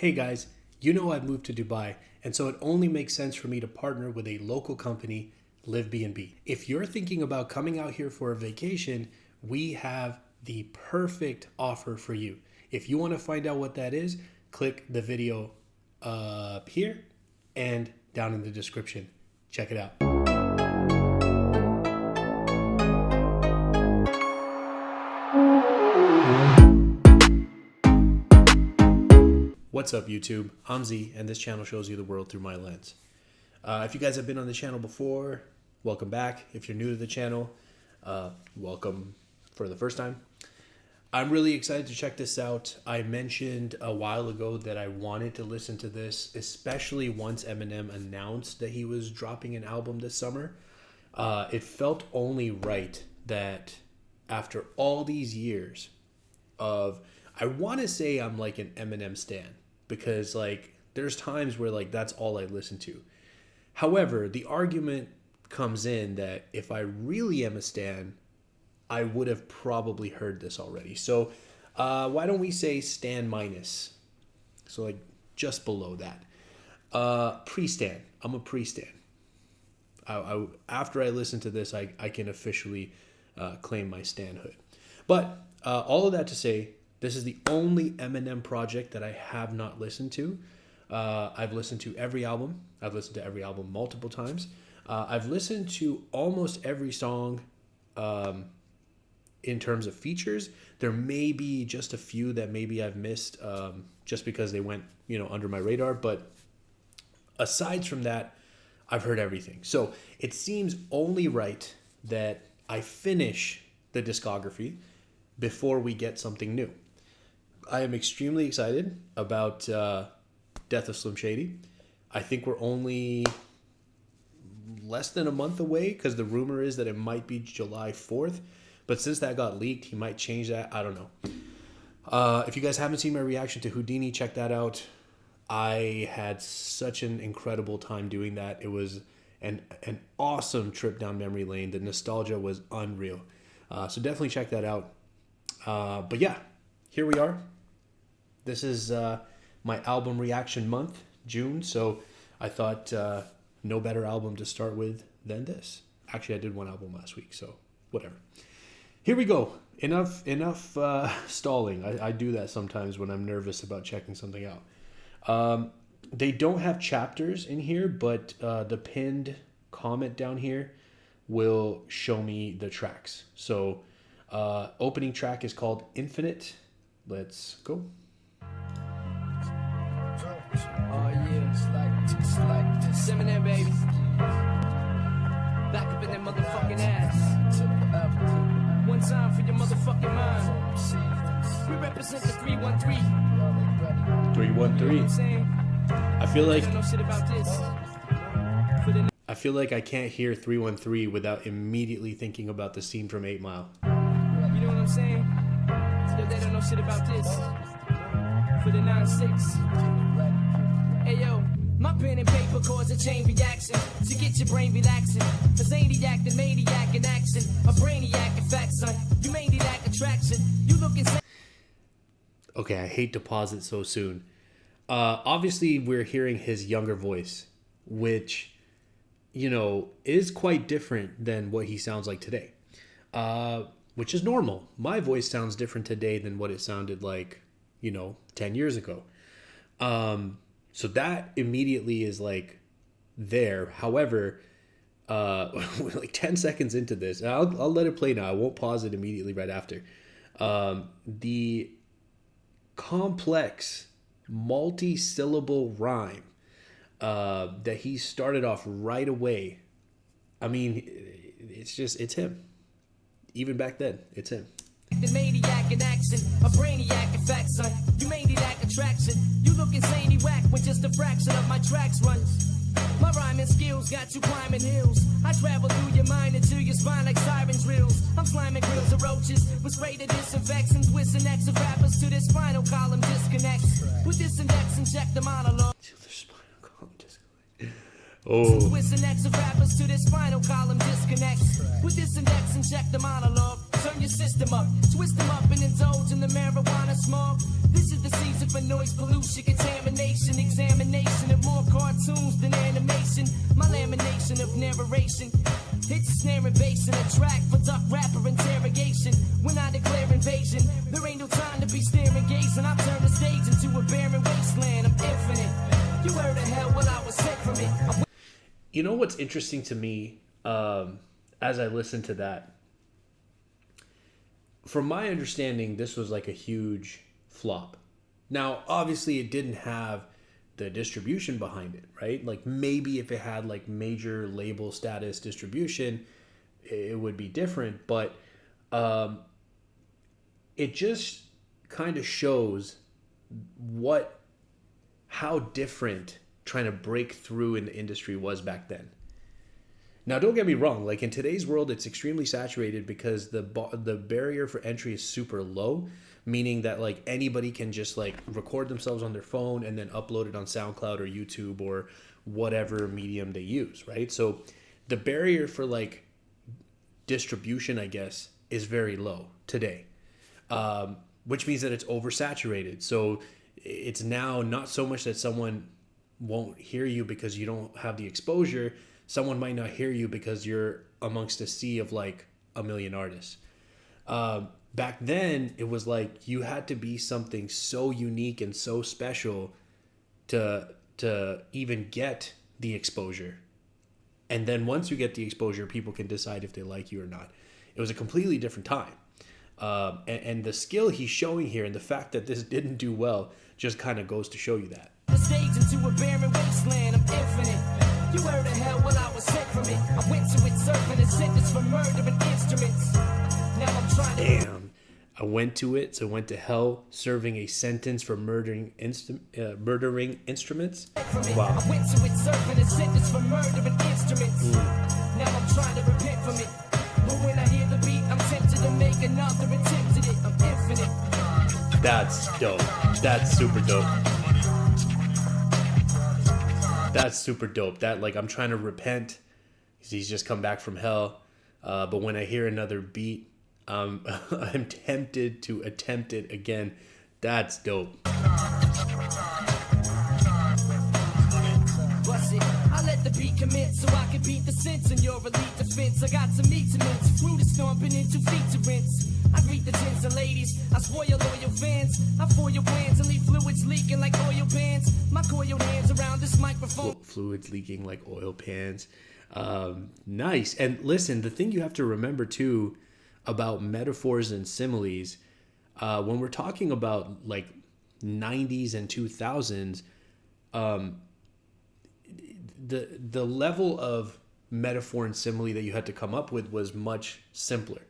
Hey guys, you know I've moved to Dubai, and so it only makes sense for me to partner with a local company, Live B&B. If you're thinking about coming out here for a vacation, we have the perfect offer for you. If you want to find out what that is, click the video up here and down in the description. Check it out. What's up, YouTube? I'm Z, and this channel shows you the world through my lens. If you guys have been on the channel before, welcome back. If you're new to the channel, welcome for the first time. I'm really excited to check this out. I mentioned a while ago that I wanted to listen to this, especially once Eminem announced that he was dropping an album this summer. It felt only right that after all these years of, I want to say I'm like an Eminem stan, because like there's times where like that's all I listen to. However, the argument comes in that if I really am a stan, I would have probably heard this already. So why don't we say stan minus? So like just below that. Pre-stan. I'm a pre-stan. After I listen to this, I can officially claim my stanhood. But all of that to say, this is the only Eminem project that I have not listened to. I've listened to every album. I've listened to every album multiple times. I've listened to almost every song in terms of features. There may be just a few that maybe I've missed just because they went, under my radar. But aside from that, I've heard everything. So it seems only right that I finish the discography before we get something new. I am extremely excited about Death of Slim Shady. I think we're only less than a month away, because the rumor is that it might be July 4th. But since that got leaked, he might change that. I don't know. If you guys haven't seen my reaction to Houdini, check that out. I had such an incredible time doing that. It was an awesome trip down memory lane. The nostalgia was unreal. So definitely check that out. But yeah, here we are. This is my album reaction month, June. So I thought no better album to start with than this. Actually, I did one album last week, so whatever. Here we go. Enough stalling. I do that sometimes when I'm nervous about checking something out. They don't have chapters in here, but the pinned comment down here will show me the tracks. So opening track is called Infinite. Let's go. Oh yeah, it's like Eminem, baby. Back up in that motherfucking ass. One time for your motherfucking mind. We represent the 313. 313. I feel like I can't hear 313 without immediately thinking about the scene from 8 Mile. You know what I'm saying? They don't know shit about this. For the 9-6. Hey yo, my pen and paper cause a chain reaction to get your brain relaxing. A zaniac, the maniac in action. A brainiac in fact, son. You maniac attraction. You look insane. Okay, I hate to pause it so soon. Obviously, we're hearing his younger voice, which, is quite different than what he sounds like today. Which is normal. My voice sounds different today than what it sounded like, 10 years ago. So that immediately is like there. However, we're like 10 seconds into this. I'll let it play now. I won't pause it immediately right after. The complex multi-syllable rhyme that he started off right away. I mean, it's him. Even back then, it's him. The maniac in action, a brainiac in fact, son. You maniac attraction. You look insanely whack when just a fraction of my tracks run. My rhyming skills got you climbing hills. I travel through your mind into your spine like siren drills. I'm sliming grills of roaches with spray to disinfectants. With synapse of rappers to this spinal column disconnects. With this index inject the monologue. Oh. With synapse of rappers to this spinal column disconnects. With this index inject the monologue. turn your system up, twist them up and indulge in the marijuana smoke. This is the season for noise pollution, contamination, examination of more cartoons than animation. My lamination of narration hits a snare and bass in a track for duck rapper interrogation. When I declare invasion, there ain't no time to be staring gazing. I turn the stage into a barren wasteland. I'm infinite. You heard of hell when I was sent from it. You know what's interesting to me as I listened to that? From my understanding, this was like a huge flop. Now, obviously, it didn't have the distribution behind it, right? Like maybe if it had like major label status distribution, it would be different. But it just kind of shows how different trying to break through in the industry was back then. Now, don't get me wrong. Like in today's world, it's extremely saturated because the barrier for entry is super low, meaning that like anybody can just like record themselves on their phone and then upload it on SoundCloud or YouTube or whatever medium they use, right? So the barrier for like distribution, I guess, is very low today, which means that it's oversaturated. So it's now not so much that someone won't hear you because you don't have the exposure. Someone might not hear you because you're amongst a sea of like a million artists. Back then, it was like you had to be something so unique and so special to even get the exposure. And then once you get the exposure, people can decide if they like you or not. It was a completely different time. And the skill he's showing here and the fact that this didn't do well just kind of goes to show you that. The stage into a barren wasteland. I'm infinite. You heard of hell when I was sent from it. I went to it serving a sentence for murdering instruments. Now I'm trying to... Damn. I went to it, so went to hell, serving a sentence for murdering instruments. Wow. I went to it serving a sentence for murdering instruments. Now I'm trying to repent from it. But when I hear the beat, I'm tempted to make another attempt at it. I'm infinite. That's dope. That's super dope. That's super dope. That like I'm trying to repent because he's just come back from hell. But when I hear another beat, I'm tempted to attempt it again. That's dope. Bust it. I let the beat commit so I can beat the sense in your elite defense. I got some meat to mince, fruit is stomping into feet to rinse. I greet the gents and ladies, I spoil loyal fans. I foil your plans and leave fluids leaking like oil pans. My coiled hands around this microphone. Fluids leaking like oil pans. Nice. And listen, the thing you have to remember too about metaphors and similes, when we're talking about like 90s and 2000s, the level of metaphor and simile that you had to come up with was much simpler.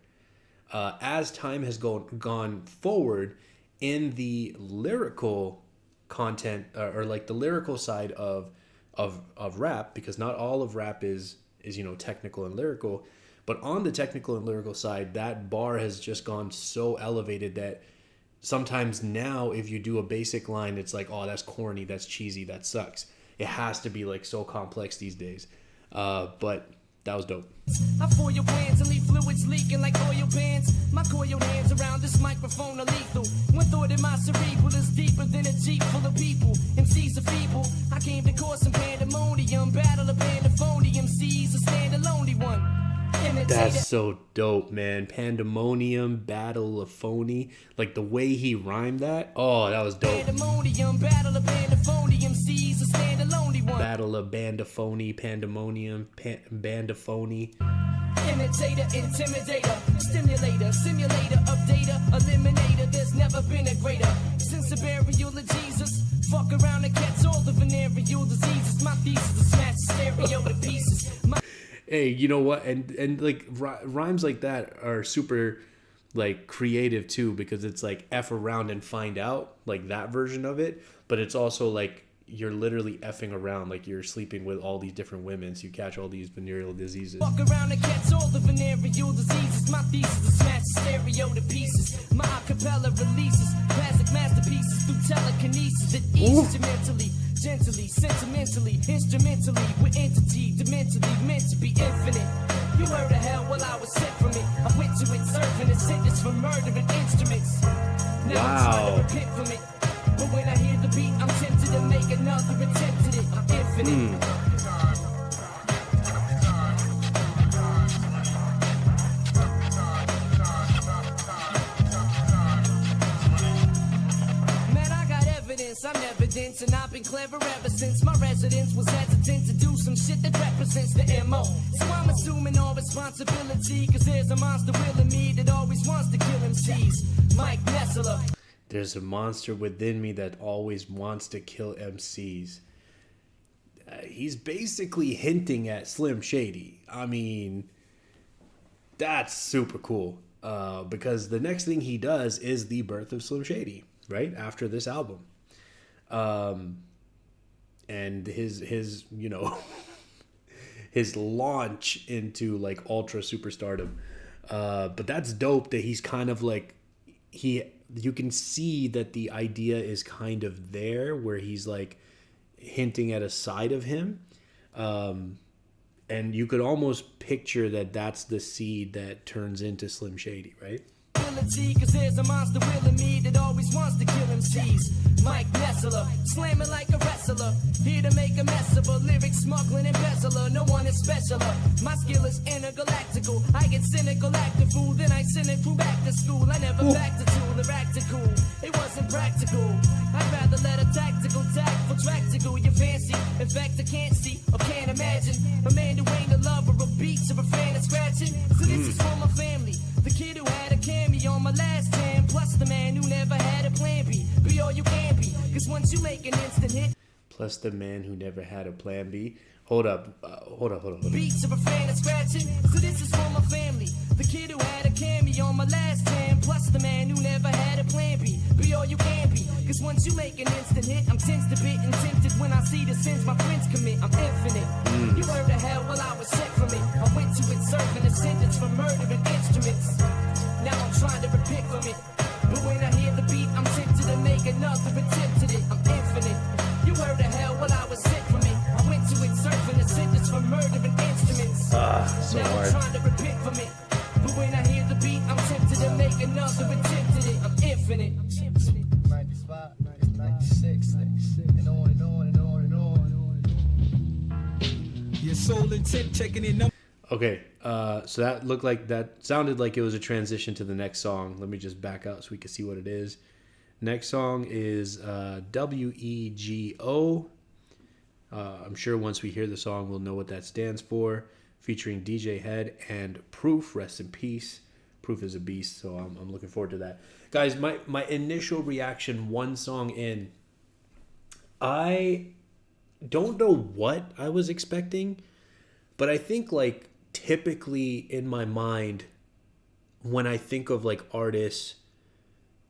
As time has gone forward in the lyrical content or like the lyrical side of rap, because not all of rap is technical and lyrical, but on the technical and lyrical side, that bar has just gone so elevated that sometimes now if you do a basic line, it's like, oh, that's corny, that's cheesy, that sucks. It has to be like so complex these days. But that was dope. I foil your plans and leave fluids leaking like oil pans. My coiled hands around this microphone are lethal. One thought in my cerebral is deeper than a jeep full of people. MCs are feeble. I came to cause some pandemonium. Battle of pandemonium. MCs a stand a lonely one. That's so dope, man. Pandemonium, battle of phony. Like the way he rhymed that. Oh, that was dope. Pandemonium, battle of pandemonium. MCs a stand a lonely one. Battle of bandophony, pandemonium, bandophony. Imitator, intimidator, stimulator, simulator of data, eliminator. There's never been a greater. Since the burial of Jesus, fuck around and catch all the venereal diseases. My thesis is smash stereo to pieces. Hey, you know what? And like rhymes like that are super like creative too, because it's like F around and find out, like that version of it. But it's also like you're literally effing around, like you're sleeping with all these different women, so you catch all these venereal diseases. Walk around and catch all the venereal diseases. My thesis is smash stereo to pieces. My acapella releases classic masterpieces through telekinesis that eases you mentally, gently, sentimentally, instrumentally, with entity, dementally, meant to be infinite. You heard of hell, well I was sent from it. I went to it surfing and sentenced for murdering instruments. Now I'm trying to repent from it. But when I hear the beat, I'm tempted to make another attempt at it. I'm infinite. I'm evidence, and I've been clever ever since my residence was hesitant to do some shit that represents the MO. So I'm assuming all responsibility, cause there's a monster within me that always wants to kill MCs. Mike Nessler. There's a monster within me that always wants to kill MCs. He's basically hinting at Slim Shady. I mean, that's super cool. Because the next thing he does is the birth of Slim Shady, right? After this album. And his you know his launch into like ultra superstardom, but that's dope that he's kind of like you can see that the idea is kind of there where he's like hinting at a side of him, and you could almost picture that that's the seed that turns into Slim Shady, right? Cause there's a monster within me that always wants to kill MCs. Mike Nessler, slamming like a wrestler, here to make a mess of a lyric smuggling embezzler. No one is specialer. My skill is intergalactical. I get cynical, act a fool, then I cynical back to school. I never backed a tool or acted cool. It wasn't practical. I'd rather let a tactical, tactful, tractical. You fancy, in fact I can't see or can't imagine a man who ain't a lover of beats or a fan of scratching. So this is for my family. The kid who had a cameo on my last jam, plus the man who never had a plan B. Be all you can be, cause once you make an instant hit. Plus the man who never had a plan B. Hold up. Beats of a fan of scratching, so this is for my family. The kid who had a cameo on my last jam, plus the man who never had a plan B. Be all you can be, cause once you make an instant hit, I'm tense to bit and tempted when I see the sins my friends commit. I'm infinite. You heard of hell, well I was sent from it. I went to it serving a sentence for murdering instruments. Now I'm trying to repent from it. But when I hear the beat, I'm tempted to make another attempt at it. I'm infinite. You heard of hell, well I was sent from it. I went to it serving a sentence for murdering instruments. So now hard. I'm trying to repent from it. But when I hear the beat, I'm tempted to make another attempt at it. I'm infinite. 95, 96, and on and on and on and on. Your soul intent checking in. Okay, so that sounded like it was a transition to the next song. Let me just back out so we can see what it is. Next song is WEGO. I'm sure once we hear the song, we'll know what that stands for. Featuring DJ Head and Proof. Rest in peace. Proof is a beast, so I'm looking forward to that. Guys, my initial reaction, one song in, I don't know what I was expecting, but I think like typically in my mind, when I think of like artists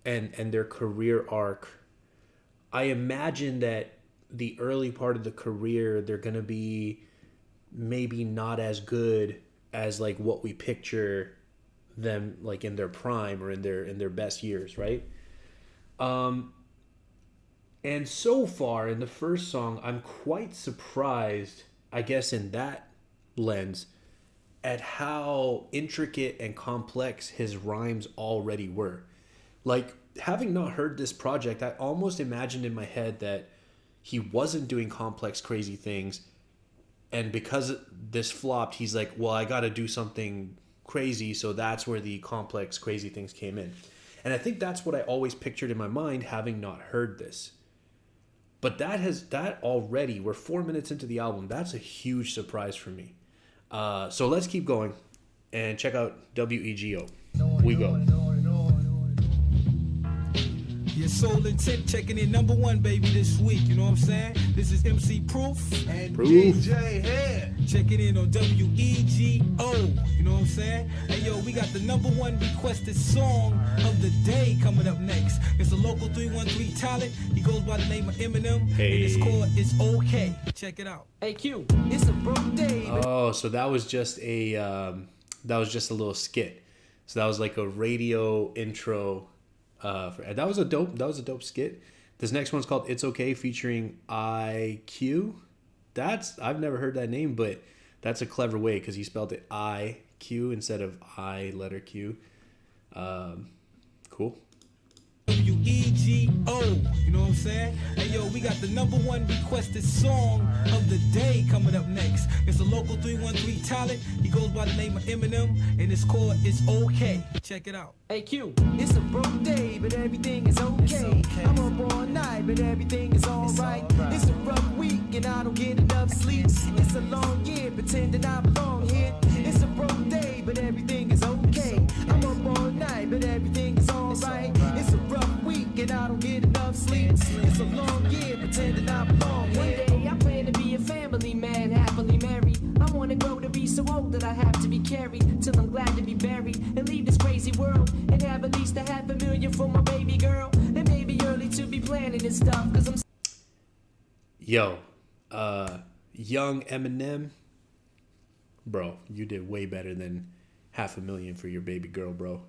and their career arc, I imagine that the early part of the career, they're going to be maybe not as good as like what we picture them like in their prime or in their best years, right? And so far in the first song, I'm quite surprised, I guess in that lens, at how intricate and complex his rhymes already were. Like, having not heard this project, I almost imagined in my head that he wasn't doing complex, crazy things. And because this flopped, he's like, well, I got to do something crazy. So that's where the complex, crazy things came in. And I think that's what I always pictured in my mind, having not heard this. But that already, we're 4 minutes into the album. That's a huge surprise for me. So let's keep going and check out WEGO. We go. Your soul intent checking in number one, baby, this week. You know what I'm saying? This is MC Proof and Proof. DJ Head checking in on WEGO. You know what I'm saying? Hey, yo, we got the number one requested song of the day coming up next. It's a local 313 talent. He goes by the name of Eminem. Hey. And it's called It's Okay. Check it out. Hey Q, it's a broke day. Oh, so that was just a little skit. So that was like a radio intro. That was a dope skit. This next one's called It's Okay featuring IQ. I've never heard that name, but That's a clever way because he spelled it I-Q instead of I letter Q. Cool. W-E-G-O, you know what I'm saying? Hey yo, we got the #1 requested song of the day coming up next. It's a local 313 talent. He goes by the name of Eminem, and it's called It's Okay. Check it out. Hey Q, it's a broke day, but everything is okay. I'm up all night, but everything is alright. It's a rough week, and I don't get enough sleep. It's a long year, pretending I belong here. It's a broke day, but everything is okay. I'm up all night, but everything is alright. It's a rough week, and I don't get enough sleep. It's a long year, pretending I belong here. One day I plan to be a family man, happily married. I wanna grow to be so old that I have to be carried till I'm glad to be buried and leave this crazy world and have at least $500,000 for my baby girl. It may be early to be planning this stuff, cause I'm Yo, young Eminem, bro, you did way better than $500,000 for your baby girl, bro.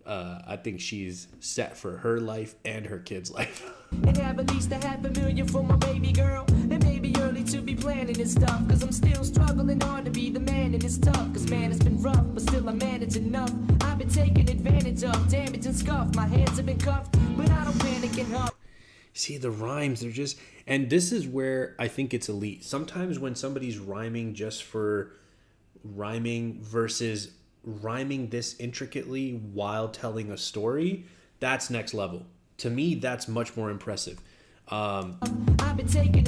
I think she's set for her life and her kid's life. and have at least $500,000 for my baby girl. It may be early to be planning this stuff, cause I'm still struggling hard to be the man, and it's tough, cause man, it's been rough, but still I manage enough. I've been taken advantage of, damaged and scuffed, my hands have been cuffed, but I don't panic and huff. See, the rhymes, they're just... And this is where I think it's elite. Sometimes when somebody's rhyming just for rhyming versus rhyming this intricately while telling a story, that's next level. To me, that's much more impressive. I've been taken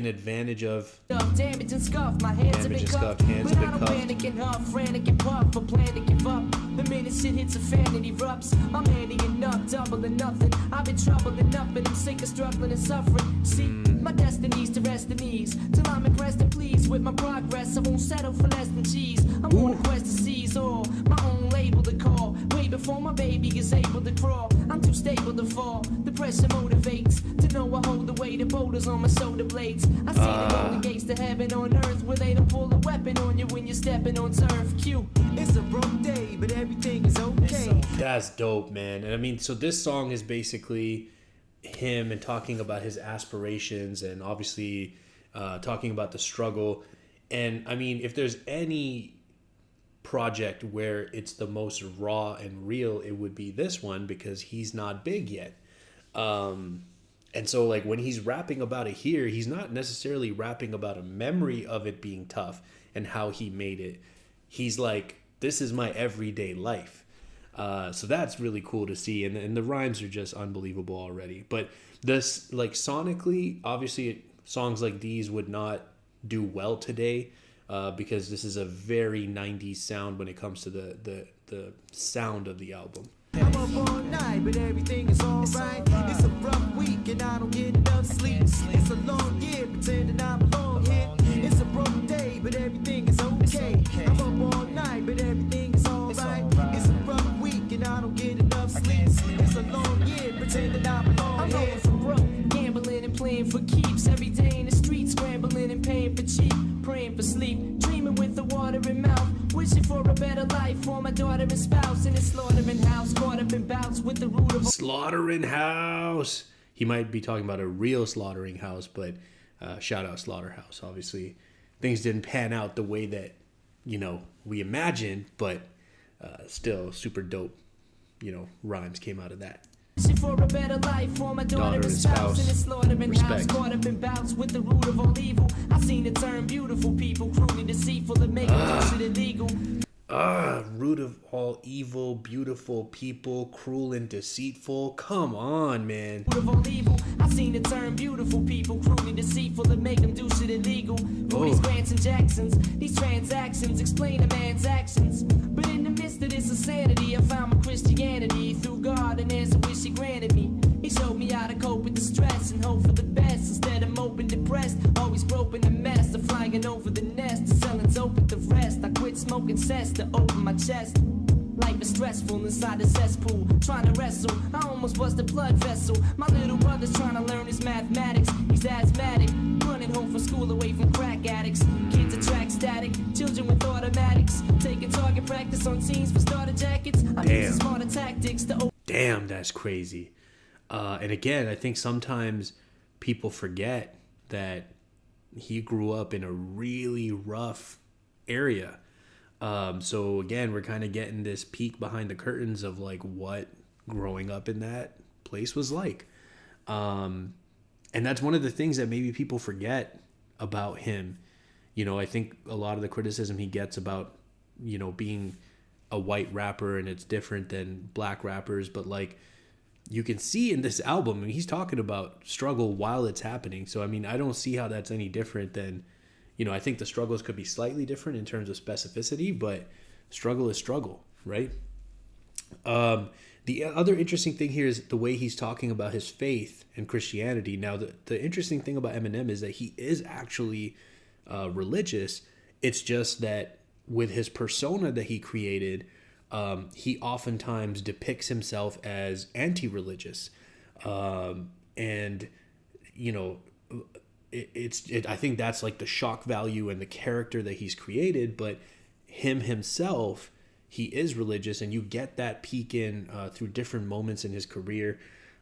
advantage of damage and scuffed, my hands have been cuffed, hands but have I been don't cuffed. panic and huff, frantic and puff, or plan to give up. The minute shit hits a fan and erupts, I'm handying up, double or nothing. I've been troubled enough and I'm sick of struggling and suffering. See, my destiny's to rest in ease, till I'm impressed and pleased with my progress. I won't settle for less than cheese. I'm on a quest to seize all, my own label to call, way before my baby is able to crawl. I'm too stable to fall, the pressure motivates, to know I hold the weight of boulders on my shoulder blades. I see the golden gates to heaven on earth, where they don't pull a weapon on you when you're stepping on turf. Q, it's a broke day, but everything is okay. That's dope, man. And I mean, so this song is basically him and talking about his aspirations and obviously talking about the struggle. And I mean, if there's any project where it's the most raw and real, it would be this one, because he's not big yet. And so like when he's rapping about it here, he's not necessarily rapping about a memory of it being tough and how he made it. He's like, this is my everyday life. So that's really cool to see. And the rhymes are just unbelievable already. But this, like, sonically, obviously songs like these would not do well today, because this is a very 90s sound when it comes to the sound of the album. I'm up all night, but everything is alright. It's a rough week and I don't get enough sleep. It's a long year, pretending I belong here. It's a broke day, but everything is okay. I'm up all night, but everything is alright. It's a rough week and I don't get enough sleep. It's a long year, pretending I belong here. I'm going for broke, gambling and playing for keeps. Every day in the streets, scrambling and paying for cheap. Praying for sleep, dreaming with the water in mouth, wishing for a better life for my daughter and spouse. In a slaughtering house, caught up in bouts with the root of Slaughtering house. He might be talking about a real slaughtering house, but shout out Slaughterhouse. Obviously, things didn't pan out the way that, you know, we imagined, but still super dope, you know, rhymes came out of that. for a better life for my daughter and spouse. In a slaughtering house, caught up in bouts with the root of all evil. I seen it turn beautiful people, cruelly deceitful, and make it illegal. Root of all evil, beautiful people, cruel and deceitful. Come on, man. Root of all evil. I seen it turn beautiful people, cruelly deceitful, and make them do shit illegal. For these Grants and Jacksons, these transactions explain a man's actions. But in the midst of this insanity, I found my Christianity through God, and there's a wish He granted me. He showed me how to cope with the stress and hope for the best. Instead of moping depressed, always groping the mess, of flying over the nest, to selling dope with the rest. I quit smoking cess to open my chest. Life is stressful inside the cesspool, trying to wrestle. I almost bust a blood vessel. My little brother's trying to learn his mathematics. He's asthmatic, running home from school away from crack addicts. Kids attract static, children with automatics, taking target practice on teens for starter jackets. I'm using smarter tactics to Damn, that's crazy. And again, I think sometimes people forget that he grew up in a really rough area. So again, we're kind of getting this peek behind the curtains of like what growing up in that place was like. And that's one of the things that maybe people forget about him. You know, I think a lot of the criticism he gets about, you know, being a white rapper and it's different than black rappers, but like you can see in this album, I mean, he's talking about struggle while it's happening. So, I mean, I don't see how that's any different than, you know, I think the struggles could be slightly different in terms of specificity, but struggle is struggle, right? The other interesting thing here is the way he's talking about his faith and Christianity. Now, the interesting thing about Eminem is that he is actually religious. It's just that with his persona that he created, he oftentimes depicts himself as anti-religious. And, you know, I think that's like the shock value and the character that he's created, but himself, he is religious, and you get that peek in through different moments in his career,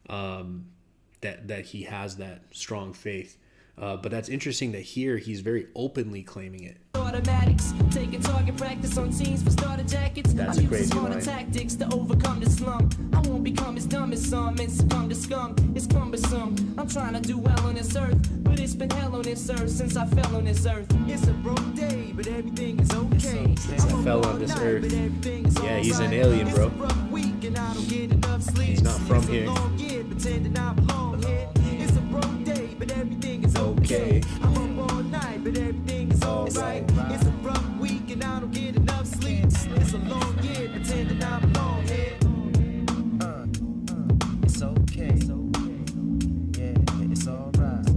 that he has that strong faith. But that's interesting that here he's very openly claiming it. Automatics, taking target practice on teams for starter jackets. That's a crazy line. Tactics to overcome the slum. I won't become as dumb as some and succumb to scum. It's cumbersome. I'm trying to do well on this earth, but it's been hell on this earth since I fell on this earth. It's a broke day, but everything is okay. Since I fell on this earth. Yeah, he's an alien, bro. He's not from here. It's a broke day, but everything is Okay. I'm up all night, but everything is alright. It's a rough week and I don't get enough sleep. It's a long year, pretending I'm long here. It's okay. Yeah, it's alright.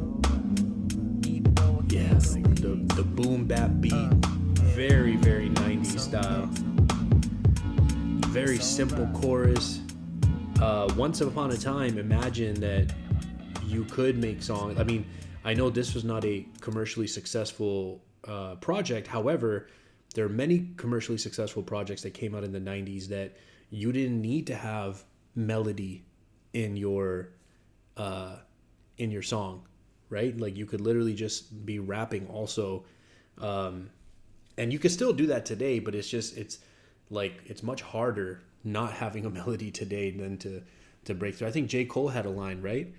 Even though Yeah, like the boom bap beat, very 90s style. Very simple chorus. Once upon a time, imagine that you could make songs. I mean, I know this was not a commercially successful project. However, there are many commercially successful projects that came out in the 90s that you didn't need to have melody in your song, right? Like you could literally just be rapping also. And you can still do that today, but it's much harder not having a melody today than to break through. I think J. Cole had a line, right?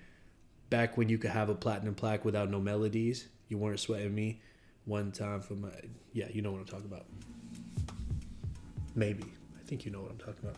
Back when you could have a platinum plaque without no melodies, you weren't sweating me one time for my... Yeah, you know what I'm talking about. Maybe. I think you know what I'm talking about.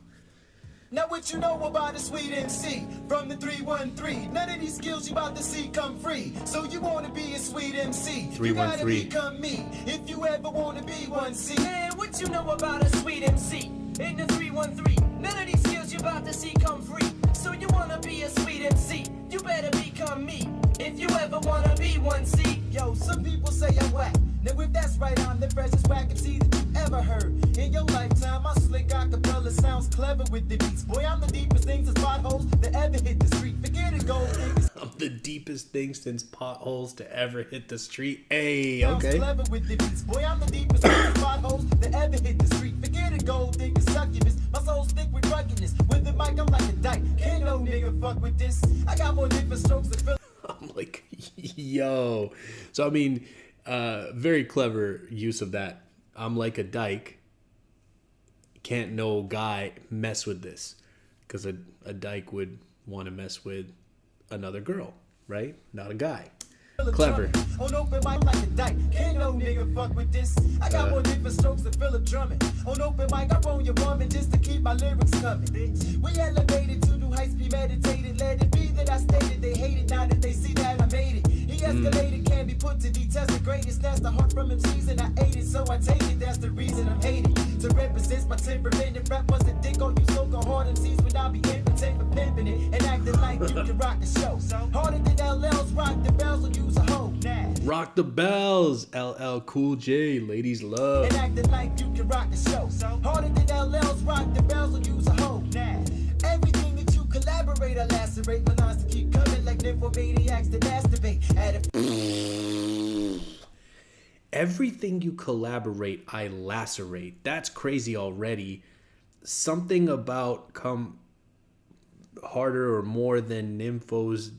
Now what you know about a sweet MC from the 313? None of these skills you about to see come free. So you wanna be a sweet MC? 313. You gotta become me if you ever wanna be one. See, Man, what you know about a sweet MC? In the 313, none of these skills you about to see come free. So you wanna be a sweet MC? You better become me if you ever wanna be one. See, yo, some people say I'm whack. Now if that's right, I'm the freshest whack MC that you ever heard in your lifetime. My slick acapella sounds clever with the beats. Boy, I'm the deepest thing since potholes that ever hit the street. Forget it, gold diggers. I'm the deepest thing since potholes to ever hit the street. Hey, okay. Clever with the beats. Boy, I'm the deepest thing since potholes that ever hit the street. Forget it, gold diggers, succubus. My soul's thick with ruggedness. With the mic, I'm like a dyke. Can't no nigga fuck with this. I got more different strokes than Phil. I'm like, yo. So, I mean, very clever use of that. I'm like a dyke. Can't no guy mess with this. Because a dyke would want to mess with another girl, right? Not a guy. Clever. On open mic like a dyke. Can't no nigga fuck with this. I got more different strokes than Philip Drummond. On open mic, I roll your woman just to keep my lyrics coming. We elevated to new heights, be meditated. Let it be that I stated they hate it. Now that they see that I made it. He escalated, can be put to detest the greatest. That's the heart from MCs and I ate it, so I take it. That's the reason I'm hated. To represent my temperament. If rap was a dick on you, so go hard MCs would not be impotent for pimping it and acting like you can rock the show. Harder than LL's rock the bells will use a hoe. Nah. Rock the bells. LL Cool J. Ladies love. And acting like you can rock the show. Harder than LL's rock the bells will use a hoe. Nah. Everything that you collaborate, I lacerate. My lines to keep coming like nymphomaniacs that masturbate. Everything you collaborate, I lacerate. That's crazy already. Something about come harder or more than nymphos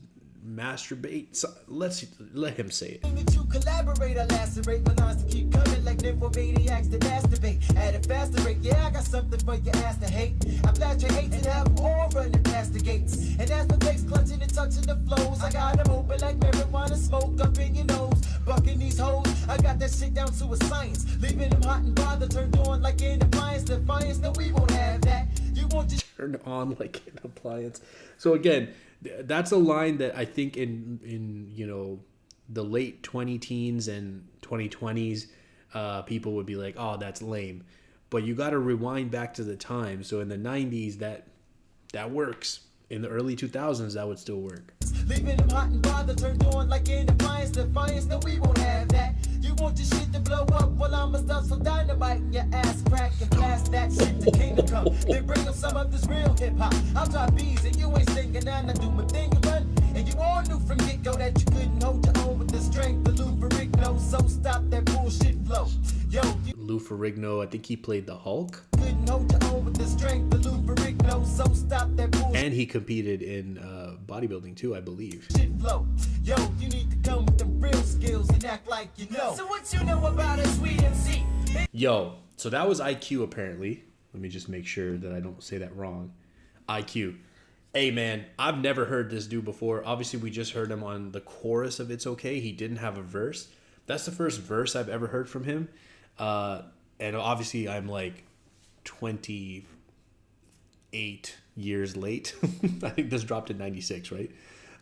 masturbate. So let him say it. That you collaborate, I lacerate my lines to keep coming like nymphomaniacs that masturbate at a faster rate. Yeah, I got something for your ass to hate. I blast your hate and have them all running past the gates. And as the bass clutching and touching the flows, I got them open like marijuana smoke up in your nose. Bucking these hoes, I got that shit down to a science. Leaving them hot and bothered, turned on like an appliance. Defiance, no, we won't have that. You want to Turn on like an appliance. So again, that's a line that I think in you know, the late 20 teens and 2020s, people would be like, oh, that's lame. But you got to rewind back to the time. So in the 90s, that works. In the early 2000s, that would still work. leaving them hot and bothered, turned on like an appliance. Defiance, no, we won't have that. You want your shit to blow up? Well, I'ma stuff some dynamite in your ass crack and blast that shit to Kingdom Come. Then bring up some of this real hip hop. I'll drop beats and you ain't singing, and I do my thing and run. And you all knew from get-go that you couldn't hold your own with the strength of Lou Ferrigno. So stop that bullshit flow. Yo, you Lou Ferrigno, I think he played the Hulk. couldn't hold your own with the strength of Lou Ferrigno. So stop that bullshit And he competed in bodybuilding too, I believe. flow. Yo, you need to come with them real skills and act like you know. So what you know about a sweet MC? Yo, so that was IQ apparently. Let me just make sure that I don't say that wrong. IQ. Hey man, I've never heard this dude before. Obviously, we just heard him on the chorus of It's Okay. He didn't have a verse. That's the first verse I've ever heard from him. And obviously, I'm like 28 years late. I think this dropped in 96, right?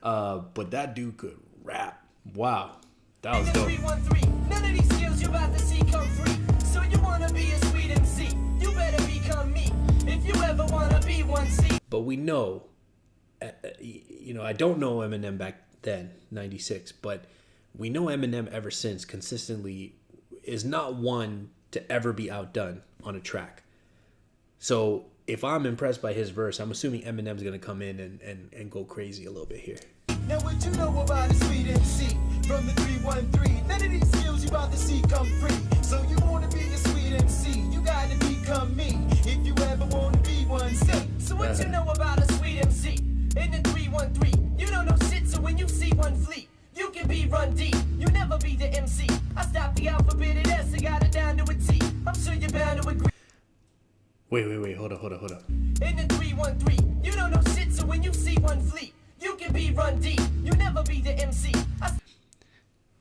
But that dude could rap. Wow. That was dope. 313. None of these skills you about to see come free. So you wanna be a sweet MC? You better become me. If you ever wanna be one C. But we know, I don't know Eminem back then, 96, but we know Eminem ever since consistently is not one to ever be outdone on a track. So if I'm impressed by his verse, I'm assuming Eminem's going to come in and go crazy a little bit here. Now what you know about a sweet MC? From the 313, none of these skills you about to see come free. So you wanna be a sweet MC, you gotta become me. If you ever wanna be one, say. So what you know about a sweet MC? In the 313, you don't know shit, so when you see one fleet, you can be Run D. You never be the MC. I stopped the alphabet at S, I got it down to a T. I'm sure you're bound to agree. Wait, hold up. In the 313, you don't know shit, so when you see one fleet, you can be Run D. You never be the MC.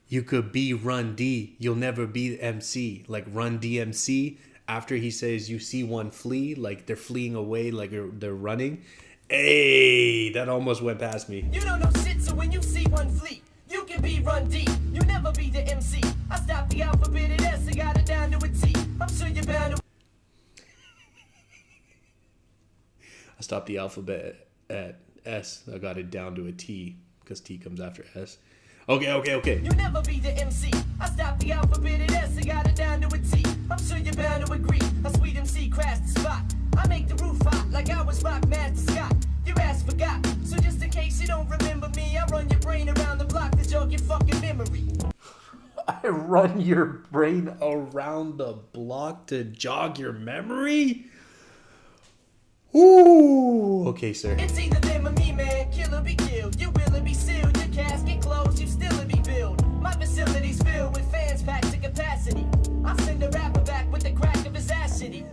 You could be Run D, you'll never be the MC. Like Run DMC, after he says you see one flee, like they're fleeing away, like they're running. Hey, that almost went past me. You don't know shit, so when you see one fleet, you can be Run D. You never be the MC. I stopped the alphabet at S, I got it down to a T. I'm sure you're bound to. I stopped the alphabet at S, I got it down to a T, because T comes after S. Okay. You never be the MC. I stopped the alphabet at S, I got it down to a T. I'm sure you're bound to agree. A sweet MC crashed the spot. I make the roof hot like I was Rock Master Scott. Your ass forgot. So just in case you don't remember me, I run your brain around the block to jog your fucking memory. I run your brain around the block to jog your memory? Ooh. Okay, sir. It's either them or me, man. Kill or be killed. You will or be sealed. Your casket closed. You still or be billed. My facility's filled with fans packed to capacity. I send a rapper back with the crack of his ass shitty.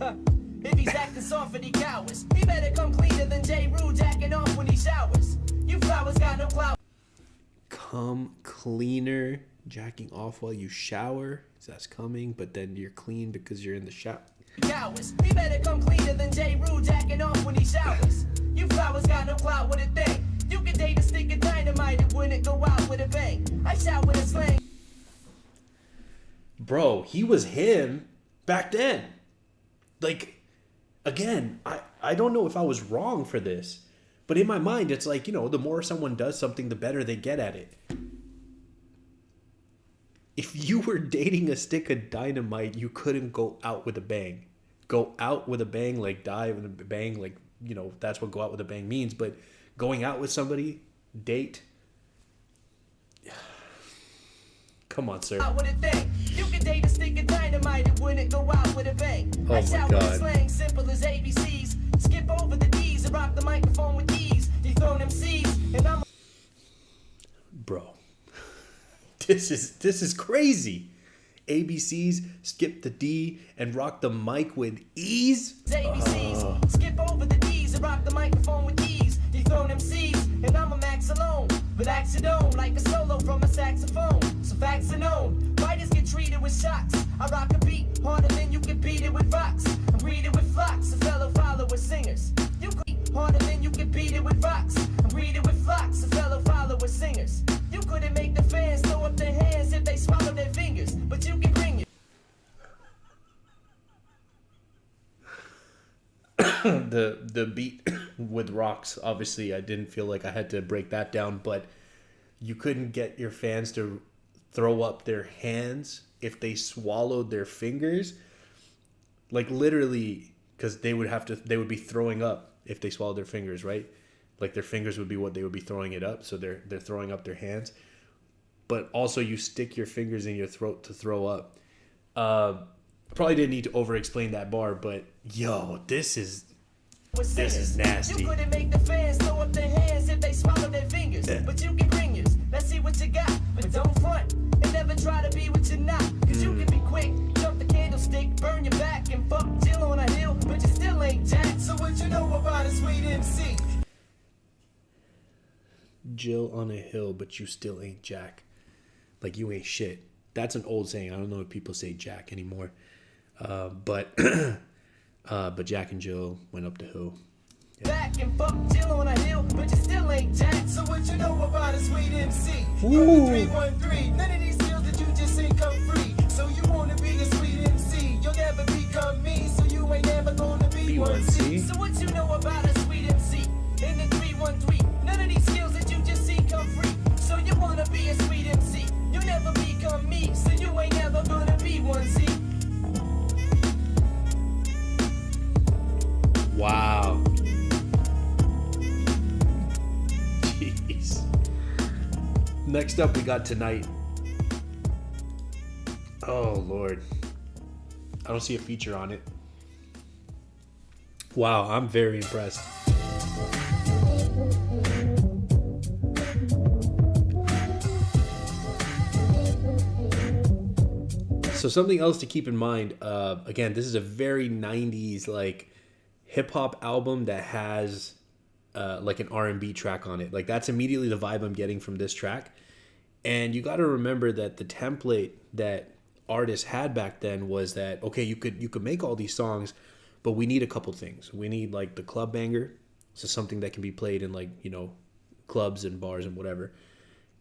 If he's acting soft and he cowards, he better come cleaner than J. Rue jacking off when he showers. You flowers got no clout. Come cleaner, jacking off while you shower. That's coming, but then you're clean because you're in the shower. Cowards, he better come cleaner than J. Rue jacking off when he showers. You flowers got no clout with a thing. You can date a stick of dynamite, it wouldn't go out with a bang. I shout with a slang. Bro, he was him back then. Like, again, I don't know if I was wrong for this, but in my mind, it's like, the more someone does something, the better they get at it. If you were dating a stick of dynamite, you couldn't go out with a bang. Go out with a bang, like die with a bang, like, that's what go out with a bang means. But going out with somebody, date. Come on, sir. Out with a thing. You can date a stick of dynamite, it wouldn't go out with a bang. Oh I my shout with God. a slang, simple as ABCs. Skip over the D's and rock the microphone with ease. Dethrone MCs, and I'm bro, this is crazy. ABCs, skip the D and rock the mic with ease. ABCs, skip over the D's and rock the microphone with ease. Dethrone MCs, and I'm a max alone. But accidone like a solo from a saxophone. So facts are known. Writers get treated with shocks. I rock a beat harder than you can beat it with rocks. I'm greeted with flocks of fellow follower singers. You can beat harder than you can beat it with rocks. I'm greeted with flocks of fellow follower singers. You couldn't make the fans throw up their hands if they swallow their fingers, but you can bring it. The beat with rocks, obviously I didn't feel like I had to break that down, but you couldn't get your fans to throw up their hands if they swallowed their fingers. Like literally, because they would be throwing up if they swallowed their fingers, right? Like their fingers would be what they would be throwing it up, so they're throwing up their hands. But also you stick your fingers in your throat to throw up. Probably didn't need to over-explain that bar, but yo, this is nasty. You couldn't make the fans throw up their hands if they swallow their fingers, but you can bring yours. Let's see what you got, but don't front and never try to be what you're not. Cause you can be quick, jump the candlestick, burn your back, and fuck Jill on a hill, but you still ain't Jack. So what you know about a sweet MC? Jill on a hill, but you still ain't Jack. Like you ain't shit. That's an old saying. I don't know if people say Jack anymore. But Jack and Jill went up the hill. Yeah. Back and fuck Jill on a hill, but you still ain't Jack. So what you know about a sweet MC? From Ooh. the 313, none of these skills that you just ain't come free. So you wanna be a sweet MC, you'll never become me. So you ain't never gonna be one C. So what you know about a sweet MC? In the 313, none of these skills that you just see come free. So you wanna be a sweet MC, you'll never become me. So you ain't never gonna be one C. Wow. Jeez. Next up, we got Tonight. Oh, Lord. I don't see a feature on it. Wow, I'm very impressed. So something else to keep in mind, again, this is a very 90s, like, hip-hop album that has like an R&B track on it. Like that's immediately the vibe I'm getting from this track. And you got to remember that the template that artists had back then was that, okay, you could make all these songs, but we need a couple things. We need like the club banger, so something that can be played in like, you know, clubs and bars and whatever.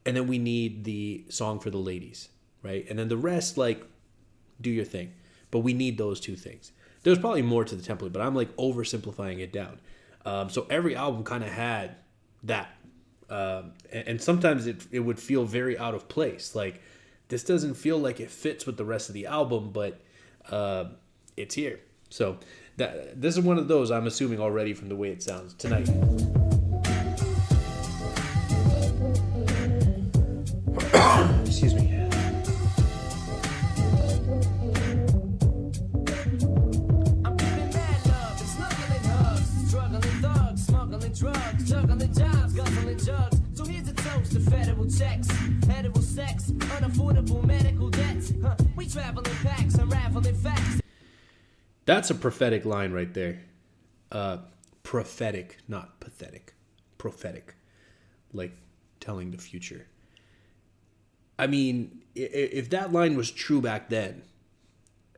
And then we need the song for the ladies, right? And then the rest, like, do your thing. But we need those two things. There's probably more to the template, but I'm like oversimplifying it down. So every album kind of had that. And sometimes it would feel very out of place. Like, this doesn't feel like it fits with the rest of the album, but it's here. So this is one of those, I'm assuming already from the way it sounds. Tonight. Excuse me. Drugs, juggling jobs, guzzling jugs. So here's a toast to federal checks, edible sex, unaffordable medical debts. We travel in packs, unraveling facts. That's a prophetic line right there. Prophetic, not pathetic. Prophetic. Like telling the future. I mean, if that line was true back then,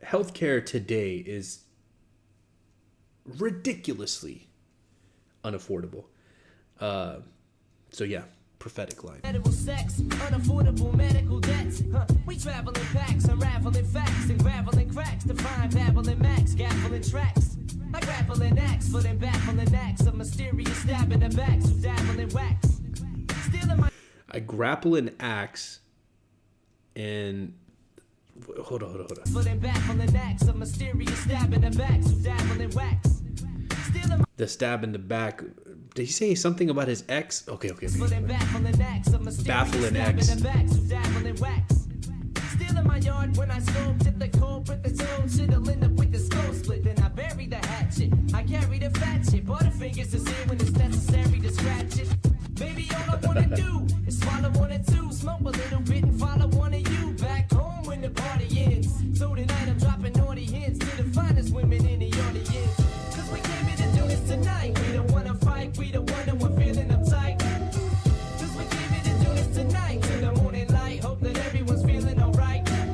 healthcare today is ridiculously unaffordable. So yeah, prophetic line. Edible sex, unaffordable medical debts. We travel in packs, unraveling facts and graveling cracks to find babbling max, gaffling tracks. I grapple an axe for them baffling acts of mysterious stabbing the backs of dabbling wax. Stealing my I grapple an axe and hold on. For them baffling acts of mysterious stabbing the backs of dabbling wax. The stab in the back. Did he say something about his ex? Okay. Baffling ex. Stealing my yard when I stole, tip the culprit, the soul shit'll end up with the skull split. Then I bury the hatchet. I carry the fat shit. Butterfingers is here when it's necessary to scratch it. Baby, all I wanna do is swallow one or two.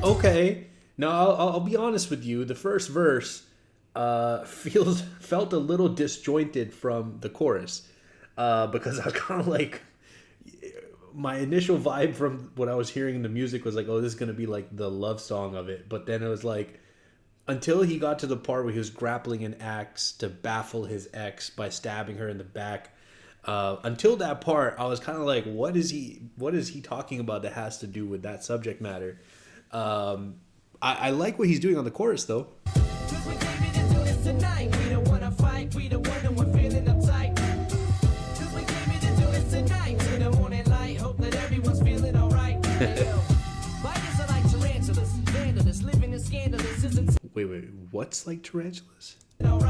Okay. Now I'll be honest with you. The first verse felt a little disjointed from the chorus because I kind of like my initial vibe from what I was hearing in the music was like, oh, this is gonna be like the love song of it. But then it was like until he got to the part where he was grappling an axe to baffle his ex by stabbing her in the back. Until that part, I was kind of like, what is he talking about that has to do with that subject matter? I like what he's doing on the chorus though. Wait, what's like tarantulas? Biters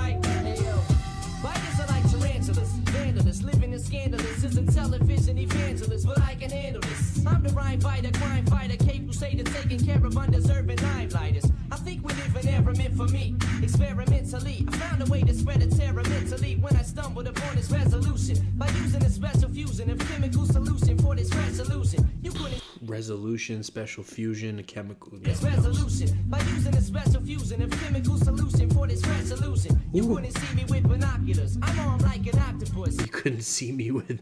are like tarantulas, vandalists, living in scandalous, isn't television evangelists, but I can handle this. I'm the rhyme fighter, crime fighter, cape crusader, taking care of undeserving limelighters. I think we live in era meant for me, experimentally. I found a way to spread a terror mentally when I stumbled upon this resolution by using a special fusion of chemical solution for this resolution. You couldn't Resolution, special fusion, a chemical. this resolution by using a special fusion of chemical solution for this resolution. You couldn't see me with binoculars. I'm armed like an octopus. You couldn't see me with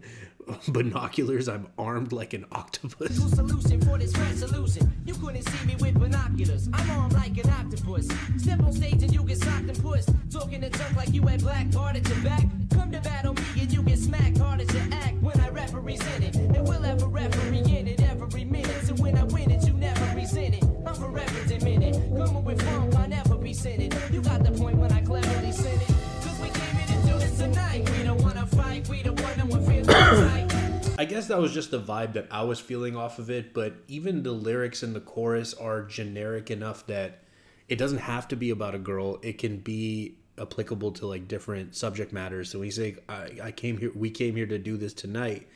binoculars. I'm armed like an octopus. Solution for this resolution. You couldn't see me with binoculars. I'm armed like an octopus. Step on stage and you get socked and pushed. Talking to junk like you had black card at your back. Come to battle me and you get smacked hard as you act when I represent it. And we'll have a referee in it every minute. So when I win it, you never resent it. I'm forever diminished. Coming with funk, I'll never be sent it. You got the point when I cleverly sent it. Cause we came in to do this tonight. We don't wanna fight, we don't wanna feel tight. I guess that was just the vibe that I was feeling off of it, but even the lyrics in the chorus are generic enough that it doesn't have to be about a girl. It can be applicable to like different subject matters. So when you say we came here to do this tonight,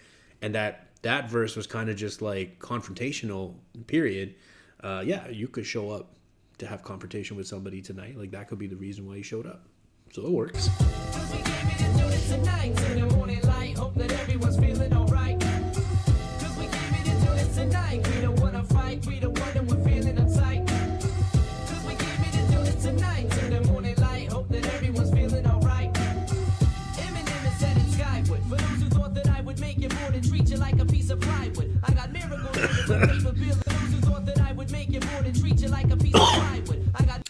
and that verse was kind of just like confrontational, period. Yeah, you could show up to have confrontation with somebody tonight. Like that could be the reason why you showed up. So it works. Cause we came in to do this tonight. To the morning light, hope that everyone's feeling alright. Cause we came in to do this tonight. We don't wanna fight, we don't wanna, we're feeling uptight. Cause we came in to do this tonight. To the morning light, hope that everyone's feeling alright. Eminem is headed skyward. For those who thought that I would make you more than treat you like a piece of plywood. I got miracles with capability. For those who thought that I would make you more than treat you like a piece of plywood. I got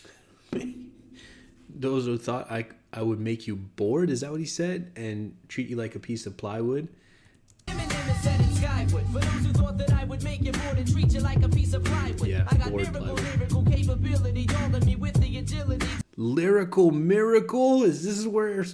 Those who thought I would make you bored, is that what he said? And treat you like a piece of plywood? Eminem is headed skyward. For those who thought that I would make you more than treat you like a piece of plywood. Yeah, I got bored lyrical plywood. capability, dulling me with the agility. Lyrical miracle? This is where it's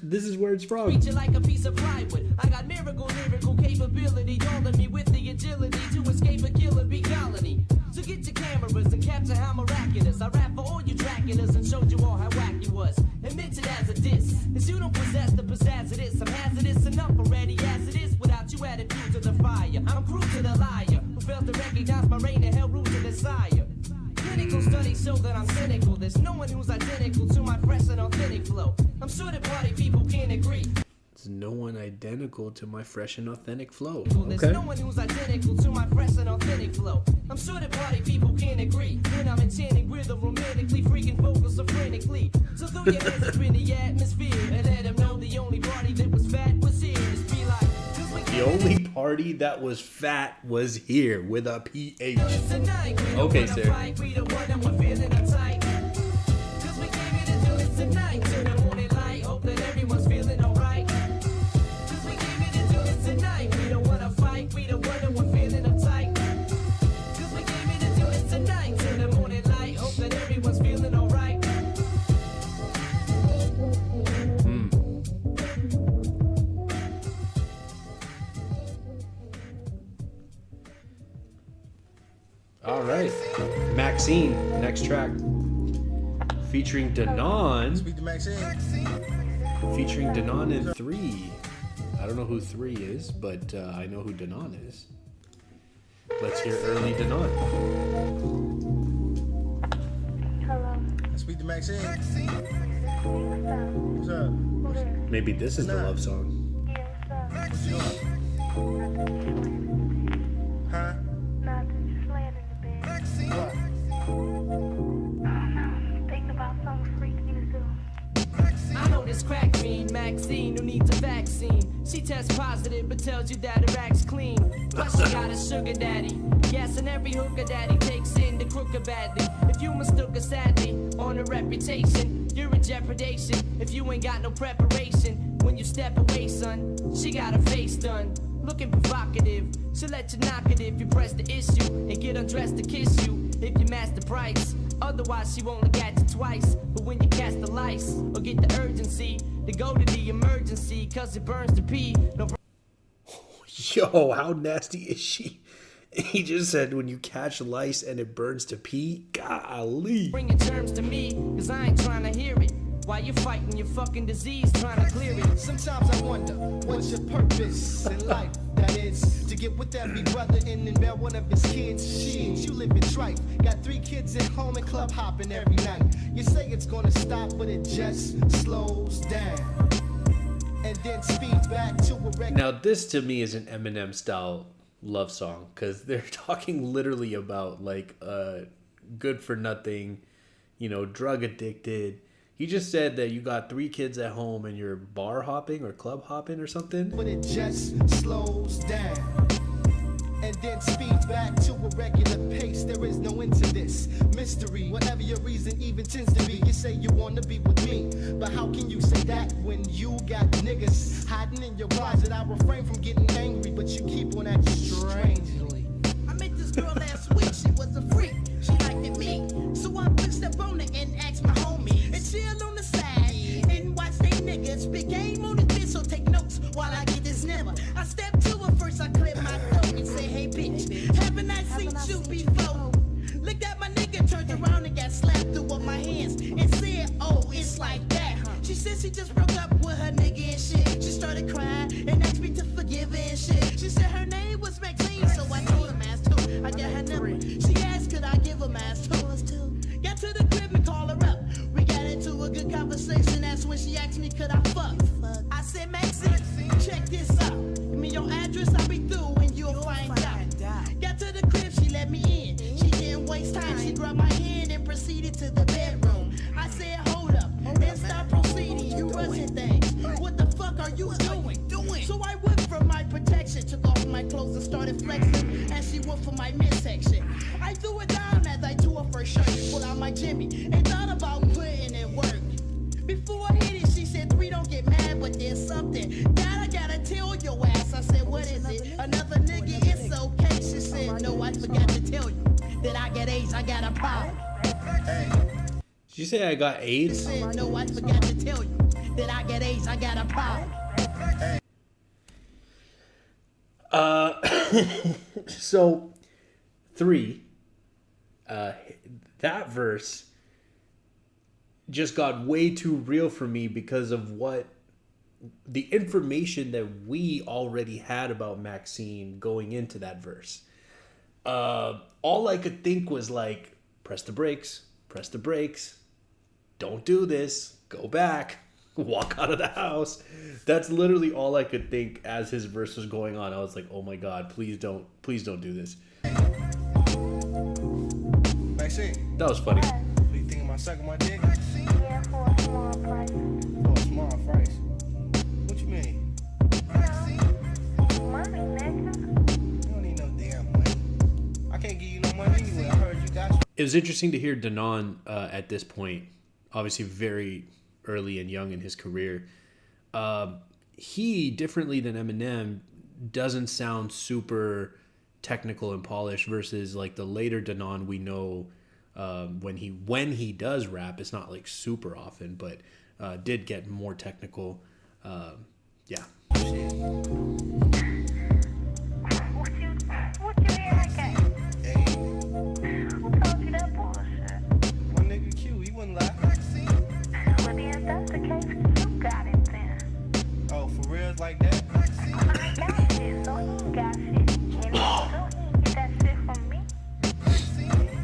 from. Treat you like a piece of plywood. I got lyrical capability, dulling me with the agility to escape a killer bee colony. So get your cameras and capture how miraculous I rap for all you Draculas and showed you all how whack you was. Admit it as a diss, cause you don't possess the pizzazz of this. I'm hazardous enough already as it is without you added fuel to the fire. I'm cruel to the liar who fails to recognize my reign and hell rule to the sire. Clinical studies show that I'm cynical. There's no one who's identical to my fresh and authentic flow. I'm sure that party people can't agree. There's no one identical to my fresh and authentic flow. There's Okay. no one who's identical to my fresh and authentic flow. I'm sure that party people can't agree when I'm enchanting rhythm romantically, freaking vocals so frantically. So throw your hands up in the atmosphere and let them know the only party that was fat was here. Just be like, 'cause we The only party that was fat was here with a PH. tonight. We don't Okay, wanna sir. fight, we don't wanna, we're feeling uptight. 'Cause we came in to do this tonight. To the morning light, hope that everyone's feeling alright. 'Cause we came in to do this tonight. We don't wanna fight, we don't wanna, we're feeling uptight. 'Cause we came in to do this tonight. To the morning light, hope that everyone's feeling alright. All right. Maxine, next track. Featuring Danon. Speak to Maxine. Featuring Danon and 3. I don't know who 3 is, but I know who Danon is. Let's hear early Danon. Hello. Speak to Maxine. What's up? Maybe this is the love song. Yeah, what's up? What you doing? Huh? Nothing, just laying in the bed. What? this crack fiend, Maxine, who needs a vaccine. She tests positive, but tells you that her act's clean. Plus she got a sugar daddy. Yes, and every hooker daddy takes in the crooker badly. If you mistook her sadly on her reputation, you're in jeopardation if you ain't got no preparation. When you step away, son, she got her face done. Looking provocative, she'll let you knock it if you press the issue and get undressed to kiss you if you match the price. Otherwise, she won't look at you twice. But when you catch the lice or get the urgency to go to the emergency, cause it burns to pee. No. Yo, how nasty is she? He just said when you catch lice and it burns to pee. Golly. Bring your terms to me, cause I ain't trying to hear it. While you're fighting your fucking disease, trying to clear it. Sometimes I wonder, what's your purpose in life? That is, to get with every brother and then bear one of his kids. Shit, you live in trife. Got 3 kids at home and club hopping every night. You say it's gonna stop, but it just slows down. And then speeds back to a record. Now, this to me is an Eminem style love song because they're talking literally about like good for nothing, you know, drug addicted. He just said that you got 3 kids at home and you're bar hopping or club hopping or something. But it just slows down and then speeds back to a regular pace. There is no end to this mystery. Whatever your reason even tends to be, you say you wanna be with me. But how can you say that when you got niggas hiding in your closet? I refrain from getting angry, but you keep on acting strangely. I met this girl last week, she was a freak. She liked me, so I pushed up on her and asked my homies and chill on the side and watch they niggas. Big game on the bitch, so take notes while I get this number. I step to her first, I clear my throat and say, hey bitch, haven't I seen you before? Looked at my nigga, turned around and got slapped through with my hands and said, oh, it's like that. She said she just broke up with her nigga and shit. She started crying and asked me to forgive her and shit. She said her name was Maxine, so I told her mask too. I got her number. She asked could I give her mask too. Got to the crib and call her up. We got into a good conversation. That's when she asked me could I fuck. I said Maxine, check this out. Give me your address, I'll be through and you'll find out. Got to the crib, she let me in. She didn't waste time. She grabbed my hand and proceeded to the bedroom. I said hold up, then stop proceeding. You rushing things. What the fuck are you doing? So I went for my protection, took off my clothes and started flexing as she went for my midsection. I threw it down as I tore off her shirt, pulled out my Jimmy, and thought about putting in work. Before I hit it, she said, 3, don't get mad, but there's something that I gotta tell your ass. I said, what is it? Another nigga, it's okay. She said, no, I forgot to tell you that I got AIDS, I got a problem. Did you say I got AIDS? She said, no, I forgot to tell you that I got AIDS, I got a problem. So 3, that verse just got way too real for me because of what the information that we already had about Maxine going into that verse. All I could think was like, press the brakes, don't do this, go back, walk out of the house. That's literally all I could think as his verse was going on. I was like, oh my God, please don't do this. Maxine, That was funny. what do you think about sucking my dick? Yeah, for a small price. For a small price. What you mean? Money, nigga. You don't need no damn money. I can't give you no money anyway. I heard you got you. It was interesting to hear Danon at this point, obviously very early and young in his career. He, differently than Eminem, doesn't sound super technical and polished versus like the later Danon we know when he does rap. It's not like super often, but did get more technical. Yeah. What you hear like that? Hey, Who told you that bullshit? my nigga Q, he wouldn't lie. Well, then, if that's the case, you got it then. Oh, for real like that? I got shit, so he ain't got shit. And if you do, he ain't get that shit from me.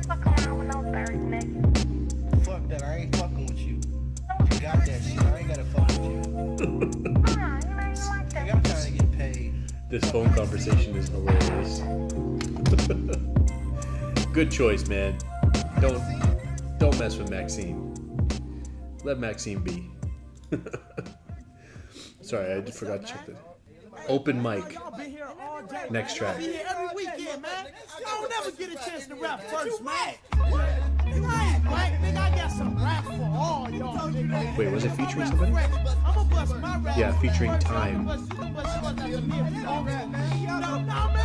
Fuck around with no third nigga. Fuck that, I ain't fucking with you. You got that shit, I ain't gotta fuck with you. You ain't like that. Nigga, I'm trying to get paid. This phone conversation is hilarious. Good choice, man. Don't mess with Maxine. Let Maxine be. Sorry, I forgot to check that. Open mic. Next track. Be here every weekend, man. Y'all don't never get a chance to rap first, man. Right, nigga, I got some rap for all y'all, nigga. Wait, was it featuring somebody? I'ma bust my rap. Yeah, featuring Time. No, man,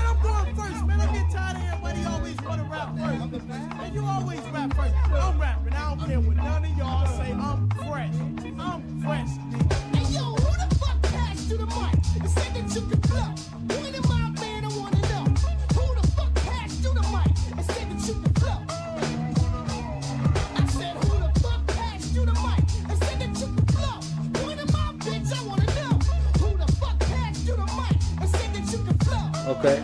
I'm going first, man. I get tired of everybody always want to rap first. And you always rap first. I'm rapping. I don't care what none of y'all say. I'm fresh. I'm fresh. Hey yo, who the fuck passed you the mic and said that you could flow? Who in my band I wanna know? Who the fuck passed you the mic and said that you could flow? I said, who the fuck passed you the mic and said that you could flow? Who in my bitch I wanna know? Who the fuck passed you the mic and said that you could flow? Okay.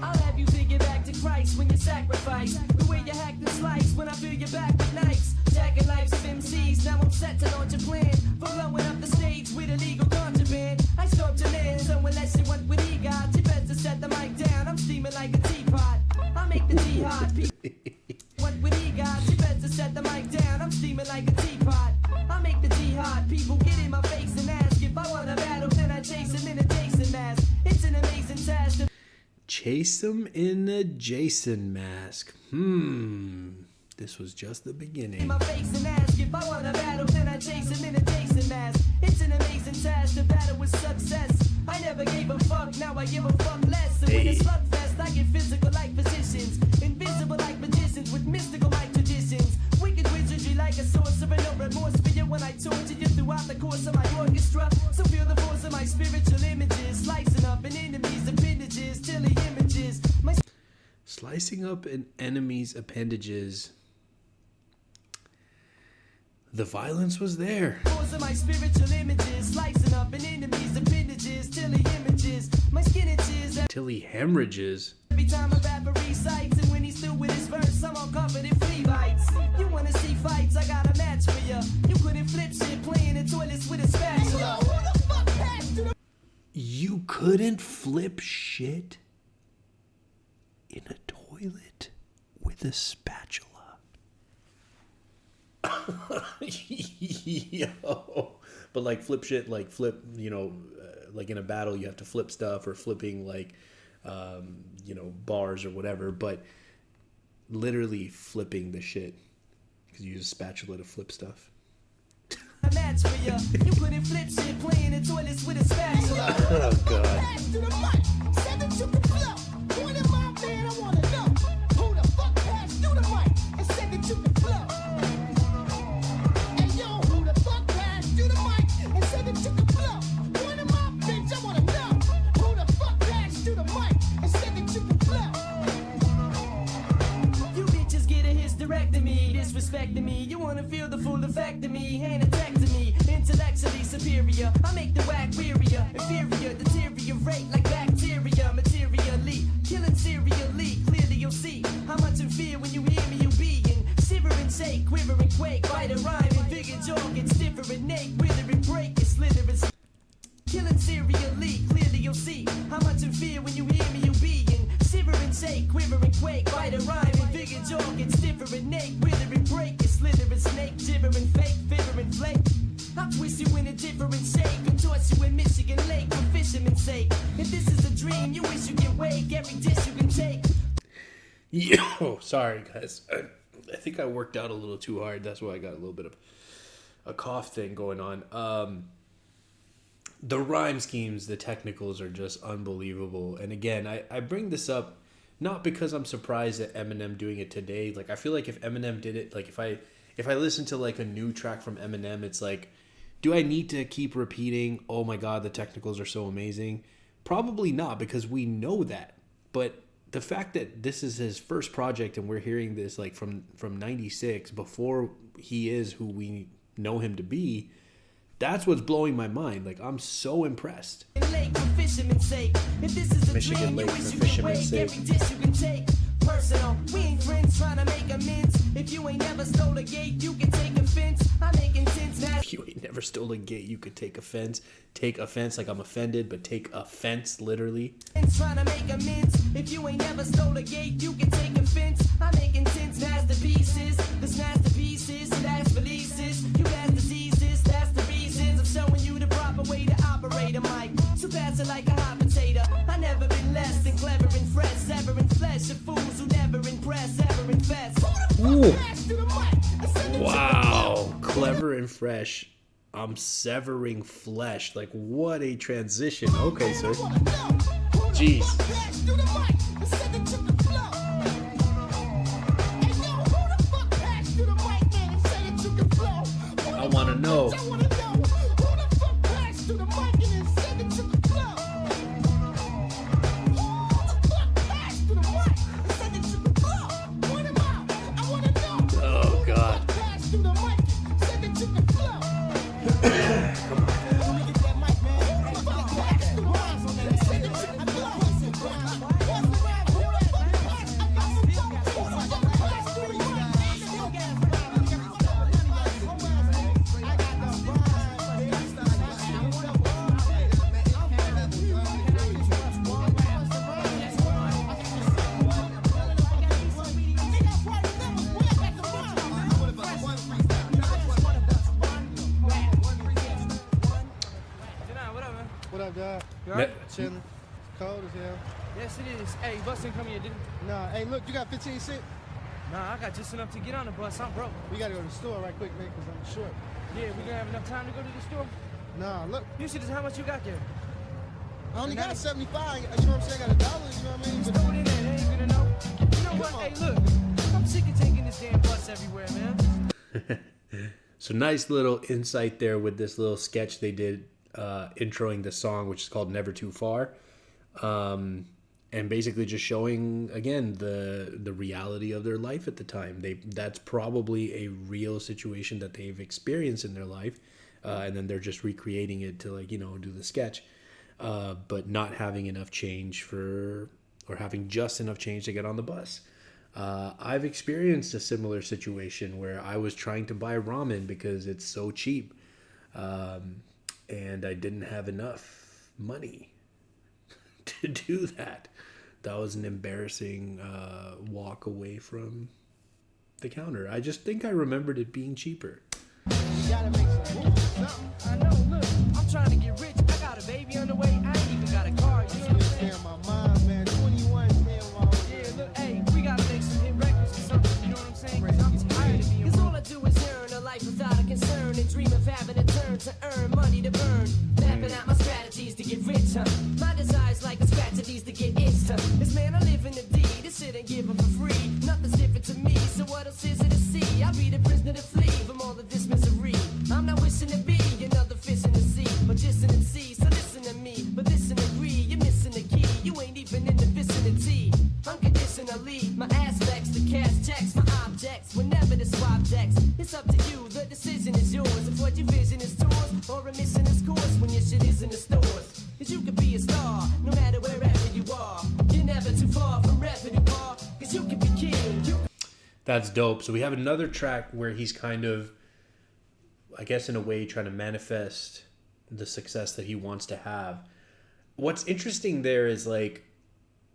I'll have you figure back to Christ when you sacrifice. The way you hack the slice when I fill your back with knives. Jacking lives of MCs, now I'm set to launch a plan. For blowing up the stage with illegal contraband. I start to land, so unless you want what he got, you better set the mic down. I'm steaming like a teapot. I make the tea hot. What he got, you better set the mic down. I'm steaming like a teapot. I make the tea hot. People get in my face and ask if I want a battle, then I chase him in a Jason mask. It's an amazing task to Chase him in a Jason mask. This was just the beginning. my face and ask if I want a battle, then I chase him in a Jason mask. It's an amazing task to battle with success. I never gave a fuck, now I give a fuck less. So when it's slugfest, I get physical like physicians, invisible like magicians with mystical like traditions. Wicked wizardry like a sorcerer, no remorse for you when I torture you throughout the course of my orchestra. So feel the force of my spiritual images, slicing up an enemy's appendages till he images. Slicing up an enemy's appendages. The violence was there. Force of my spiritual images, slicing up an enemy's appendages till he images. My skin itches Till he hemorrhages. every time a rapper recites, and when he's through with his verse, I'm all covered in flea bites. You wanna see fights? I got a match for ya. You couldn't flip shit playing in toilets with a spatula. Who the fuck passed you the You couldn't flip shit in a toilet with a spatula. Yo. But like flip shit, like flip, like in a battle you have to flip stuff, or flipping like, bars or whatever, but literally flipping the shit because you use a spatula to flip stuff. A match for ya. You couldn't flip shit playing in toilets with a spatula. Oh, God. passed you the mic? Said that you could flow. Who in my band I wanna know? Who the fuck passed you the mic and said that you could flow? Hey yo, who the fuck passed you the mic and said that you could flow? Who in my bitch I wanna know? Who the fuck passed you the mic and said that you could flow? You bitches get a hysterectomy, disrespecting me. You wanna feel the full effect of me, hand attack to me. Intellectually superior, I make the whack wearier. Inferior, deteriorate like bacteria. Materially, killing serially. Clearly you'll see how much in fear when you hear me, you being shiver and shake, quiver and quake. Write a rhyme and vigor jaw gets stiffer and ache. Wither and break, and slither and killing serially. Clearly you'll see how much in fear when you hear me, you being shiver and shake, quiver and quake. Write a rhyme and vigor jaw gets stiffer and ache. Wither and break, and slither and snake. Gibber and fake, fitter and flake. I'll twist you in a different shape and toss you in Michigan Lake for fisherman's sake. If this is a dream, you wish you could wake. Every dish you can take. Yo, sorry guys. I think I worked out a little too hard. That's why I got a little bit of a cough thing going on. The rhyme schemes, the technicals are just unbelievable. And again, I bring this up not because I'm surprised at Eminem doing it today. Like, I feel like if Eminem did it, like if I listen to like a new track from Eminem, it's like, do I need to keep repeating, oh my God, the technicals are so amazing? Probably not, because we know that. But the fact that this is his first project and we're hearing this like from 96, before he is who we know him to be, that's what's blowing my mind. Like, I'm so impressed. Lake for fisherman's sake. If this is a Michigan dream, Lake you wish for you could fisherman's wake. sake. Every dish you can take. Personal, we ain't friends trying to make amends. If you ain't never stole a gate, you can take offense. I make intense now. If you ain't never stole a gate, you could take offense. Take offense, like I'm offended, but take offense, literally. Trying to make amends. If you ain't never stole a gate, you can take offense. I make intense masterpieces. This masterpieces, that's releases. You got diseases. brass ever invest. Wow, clever and fresh. I'm severing flesh. Like, what a transition. Okay, sir. Jeez. I want to know. Oh, God. What up, dog? Ne- Chilling. It's cold as hell. Yes, it is. Hey, bus didn't come here, did it? Nah, hey, look, you got 15 cents? Nah, I got just enough to get on the bus. I'm broke. We gotta go to the store right quick, man, because I'm short. Yeah, we gonna have enough time to go to the store? Nah, look, You should just how much you got there. I only got 75. You know what I'm saying? I got $1, you know what I mean? Just throw it in there. They ain't gonna know. You know what? Hey, look. I'm sick of taking this damn bus everywhere, man. So nice little insight there with this little sketch they did introing the song, which is called Never Too Far. And basically just showing, again, the reality of their life at the time. That's probably a real situation that they've experienced in their life. And then they're just recreating it to, like, you know, do the sketch. But not having enough change or having just enough change to get on the bus. I've experienced a similar situation where I was trying to buy ramen because it's so cheap. And I didn't have enough money to do that. That was an embarrassing walk away from the counter. I just think I remembered it being cheaper. You gotta make some moves or something. I know, look. I'm trying to get rich. I got a baby on the way. I ain't even got a car. You know what I'm saying? Damn, my mind, man. 21, damn, Yeah, look, hey, we gotta make some hit records or something. You know what I'm saying? 'Cause I'm tired of being Cause all I do is earn a life without a concern and dream of having a turn to earn money to burn. Mapping out my strategies to get rich, huh? My desire's like a scratch of these to get itched, huh? This man I live in the D, this shit ain't given for free. Nothing's different to me, so what else is it to see? I'll be the prisoner to flee from all of this misery. I'm not wishing to be another fish in the sea, but just in the sea. So listen to me, but listen agree. You're missing the key, you ain't even in the vicinity. Unconditionally, my aspects, the cash checks, my objects, whenever the swap decks. It's up to you, the decision is yours. If what your vision is towards, or a mission is course when your shit is in the stores. Cause you can be a star, no matter wherever you are. You're never too far from revenue bar, cause you can be king. That's dope. So we have another track where he's kind of, I guess in a way, trying to manifest the success that he wants to have. What's interesting there is, like,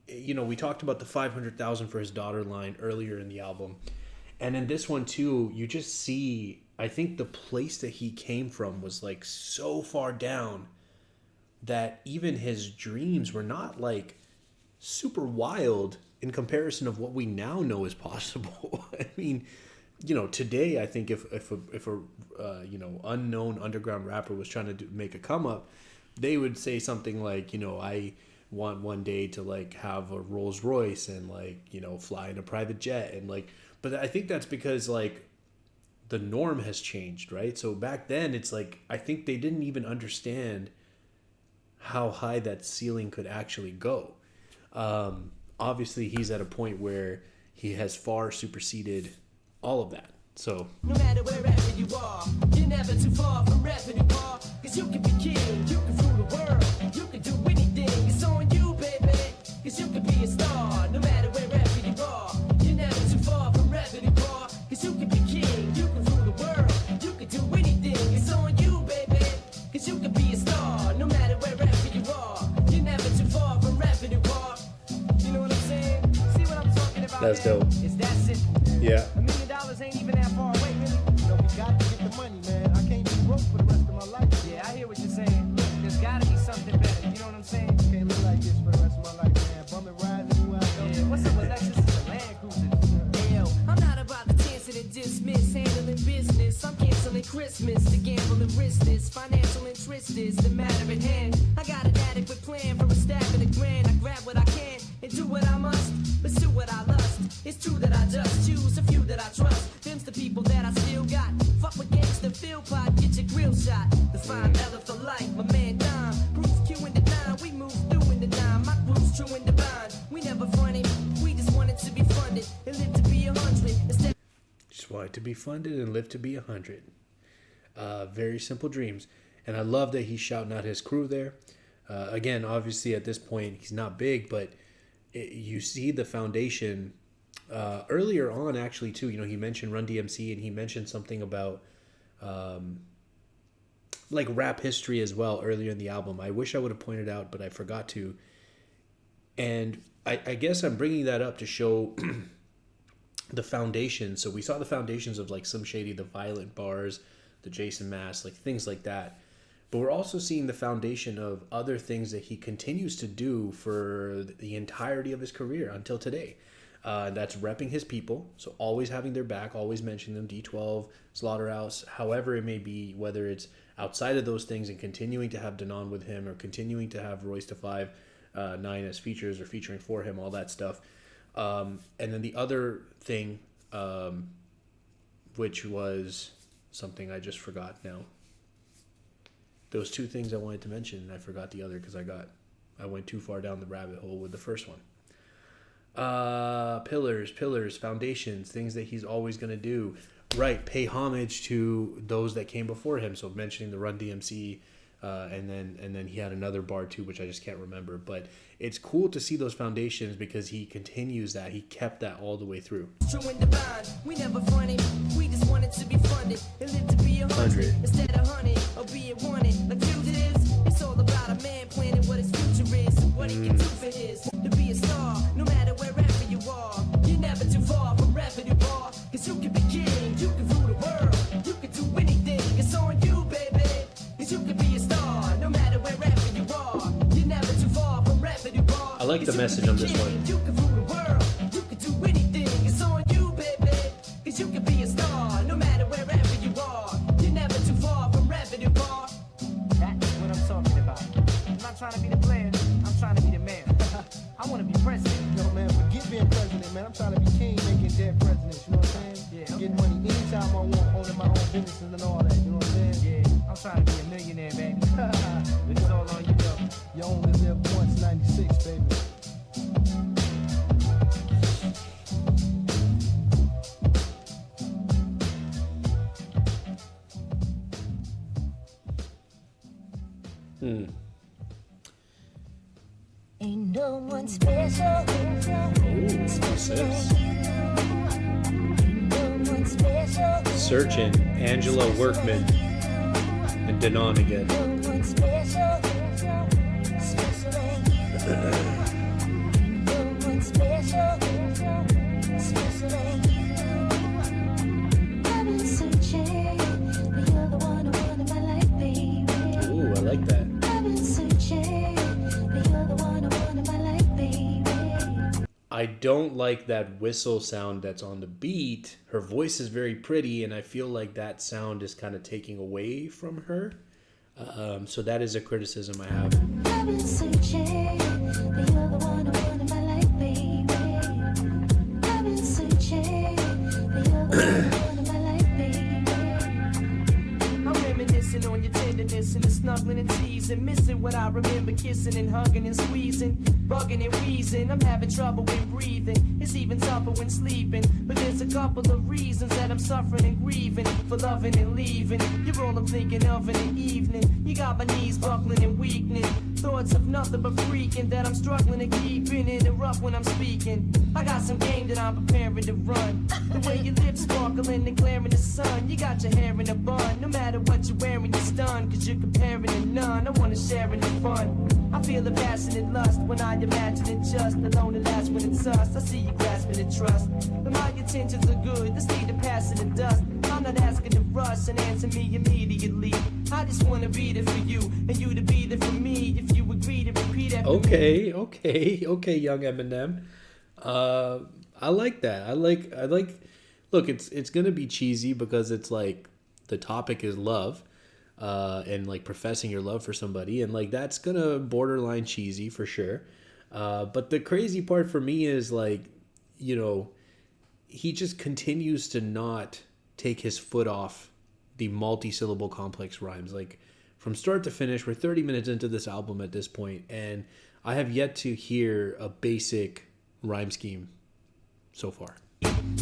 you know, we talked about the 500,000 for his daughter line earlier in the album. And in this one too, you just see, I think the place that he came from was like so far down that even his dreams were not like super wild in comparison of what we now know is possible. I mean, you know, today I think if a you know, unknown underground rapper was trying to make a come up, they would say something like, you know, I want one day to like have a Rolls Royce and like, you know, fly in a private jet and like, but I think that's because like the norm has changed, right? So back then it's like, I think they didn't even understand how high that ceiling could actually go. Obviously he's at a point where he has far superseded all of that. So No matter wherever you are, you're never too far from revenue bar. Cause you can be king, you can rule the world, you can do anything. It's on you, baby. Cause you can be a star, no matter wherever you are. You're never too far from revenue bar. Cause you can be king, you can rule the world, you can do anything. It's on you, baby. Cause you can be a star, no matter wherever you are. You're never too far from revenue bar. You know what I'm saying? See what I'm talking about? That's man? dope. It's that simple. yeah. $1 million ain't even that far away, really. So we got to get the money, man. I can't be broke for the rest of my life. Yeah, I hear what you're saying. Look, there's gotta be something better. You know what I'm saying? Can't live like this for the rest of my life, man. Bumming, riding, anywhere I go. Yeah, what's up with Lexus and the Land Cruisers? Christmas to gamble and risk this. Financial interest is the matter at hand. I got an adequate plan for a stab in a grand. I grab what I can and do what I must. Pursue what I lust. It's true that I just choose a few that I trust. Them's the people that I still got. Fuck with gangsta, fill pot, get your grill shot. The fine Ella for life, my man Dime. Bruce Q in the dime, we move through in the dime. My crew's true and divine. We never fronted, we just wanted to be funded and live to be 100 instead. Just wanted to be funded and live to be 100. Very simple dreams. And I love that he's shouting out his crew there. Again, obviously at this point, he's not big, but you see the foundation earlier on, actually, too. You know, he mentioned Run DMC, and he mentioned something about like rap history as well earlier in the album. I wish I would have pointed out, but I forgot to. And I guess I'm bringing that up to show the foundation. So we saw the foundations of like Slim Shady, the violent bars, the Jason Mass, like things like that. But we're also seeing the foundation of other things that he continues to do for the entirety of his career until today. That's repping his people, so always having their back, always mentioning them, D12, Slaughterhouse, however it may be, whether it's outside of those things and continuing to have Denon with him or continuing to have Royce da 5'9" as features or featuring for him, all that stuff. And then the other thing, which was something I just forgot now. Those two things I wanted to mention, and I forgot the other because I went too far down the rabbit hole with the first one. Pillars, foundations, things that he's always going to do. Right, pay homage to those that came before him. So mentioning the Run DMC, and then he had another bar too, which I just can't remember. But it's cool to see those foundations because he continues that. He kept that all the way through. True and divine, we never fronted. We just wanted to be funded and live to be 100 instead of 100 or being wanted. Like fugitives, it's all about a man planning what his future is, what he can do for his to be a star. No matter wherever you are, you're never too far from revenue bar. Cause you can be king, you can rule the world, you can do anything. It's on you, baby. Cause you can be a star, no matter wherever you are. You're never too far from revenue bar. I like the message on this one. You can rule the world, you can do anything. It's on you, baby. Cause you can be a star, no matter wherever you are. You're never too far from revenue bar. That's what I'm talking about. I'm not trying to be the player, I'm trying to be the man. I want to be president. Yo, man, forget being president, man. I'm trying to be king, making dead presidents. You know what I'm saying? Yeah. Getting money anytime I want, owning my own businesses and all that. You know what I'm saying? Yeah, I'm trying to be a millionaire, baby. But it's all on you, though. You only live once, 96, baby. Ain't no one special. What's this? Ain't no one special. Searching Angela Workman and Denon again. No one special. Special ain't you. Ain't no one special. Special ain't you. I've been searching, but you're the one I want in my life, baby. Ooh, I like that. I've been searching, but you're the one I want in my life, baby. I don't like that whistle sound that's on the beat. Her voice is very pretty, and I feel like that sound is kind of taking away from her. So that is a criticism I have. I've been searching, but you're the one I want in my life, baby. I've been searching, but you're the one I want in my life, baby. I'm reminiscing on your tenderness and the snuggling and teasing, missing what I remember kissing and hugging and squeezing, bugging and wheezing. I'm having trouble when breathing. It's even tougher when sleeping. But there's a couple of reasons that I'm suffering and grieving for loving and leaving. You're all I'm thinking of in the evening. You got my knees buckling and weakening. Thoughts of nothing but freaking that I'm struggling to keep in it and rough when I'm speaking. I got some game that I'm preparing to run. The way your lips sparkling and glaring in the sun. You got your hair in a bun. No matter what you're wearing, you're stunned. Cause you're comparing to none. I wanna share in the fun. I feel a passionate lust when I imagine it just alone and last when it's us. I see you grasping at trust. But my intentions are good. This need to pass in the dust. I'm not asking to rush and answer me immediately. I just wanna be there for you and you to be there for me. If you agree to repeat after me. Okay, young Eminem. I like that. I like. Look, it's gonna be cheesy because it's like the topic is love, and like professing your love for somebody, and like that's gonna borderline cheesy for sure. But the crazy part for me is like, you know, he just continues to not take his foot off the multi-syllable complex rhymes. Like from start to finish, we're 30 minutes into this album at this point, and I have yet to hear a basic rhyme scheme so far.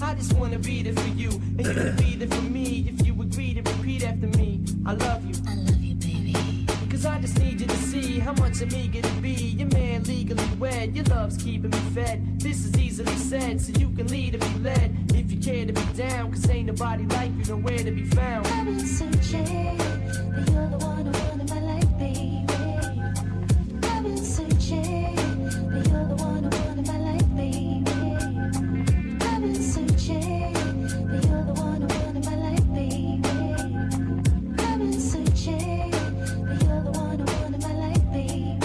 I just wanna be there for you, and you to be there for me. If you agree to repeat after me, I love you. I love you, baby. Cause I just need you to see how much I'm eager to be your man, legally wed. Your love's keeping me fed. This is easily said, so you can lead or be led. If you care to be down, cause ain't nobody like you, nowhere to be found. I've been searching, but you're the one I want in my life, baby. I've been searching, but you're the one I want in my life, baby. I've been searching, but you're the one I want in my life, baby. I've been searching, but you're the one I want in my life, baby.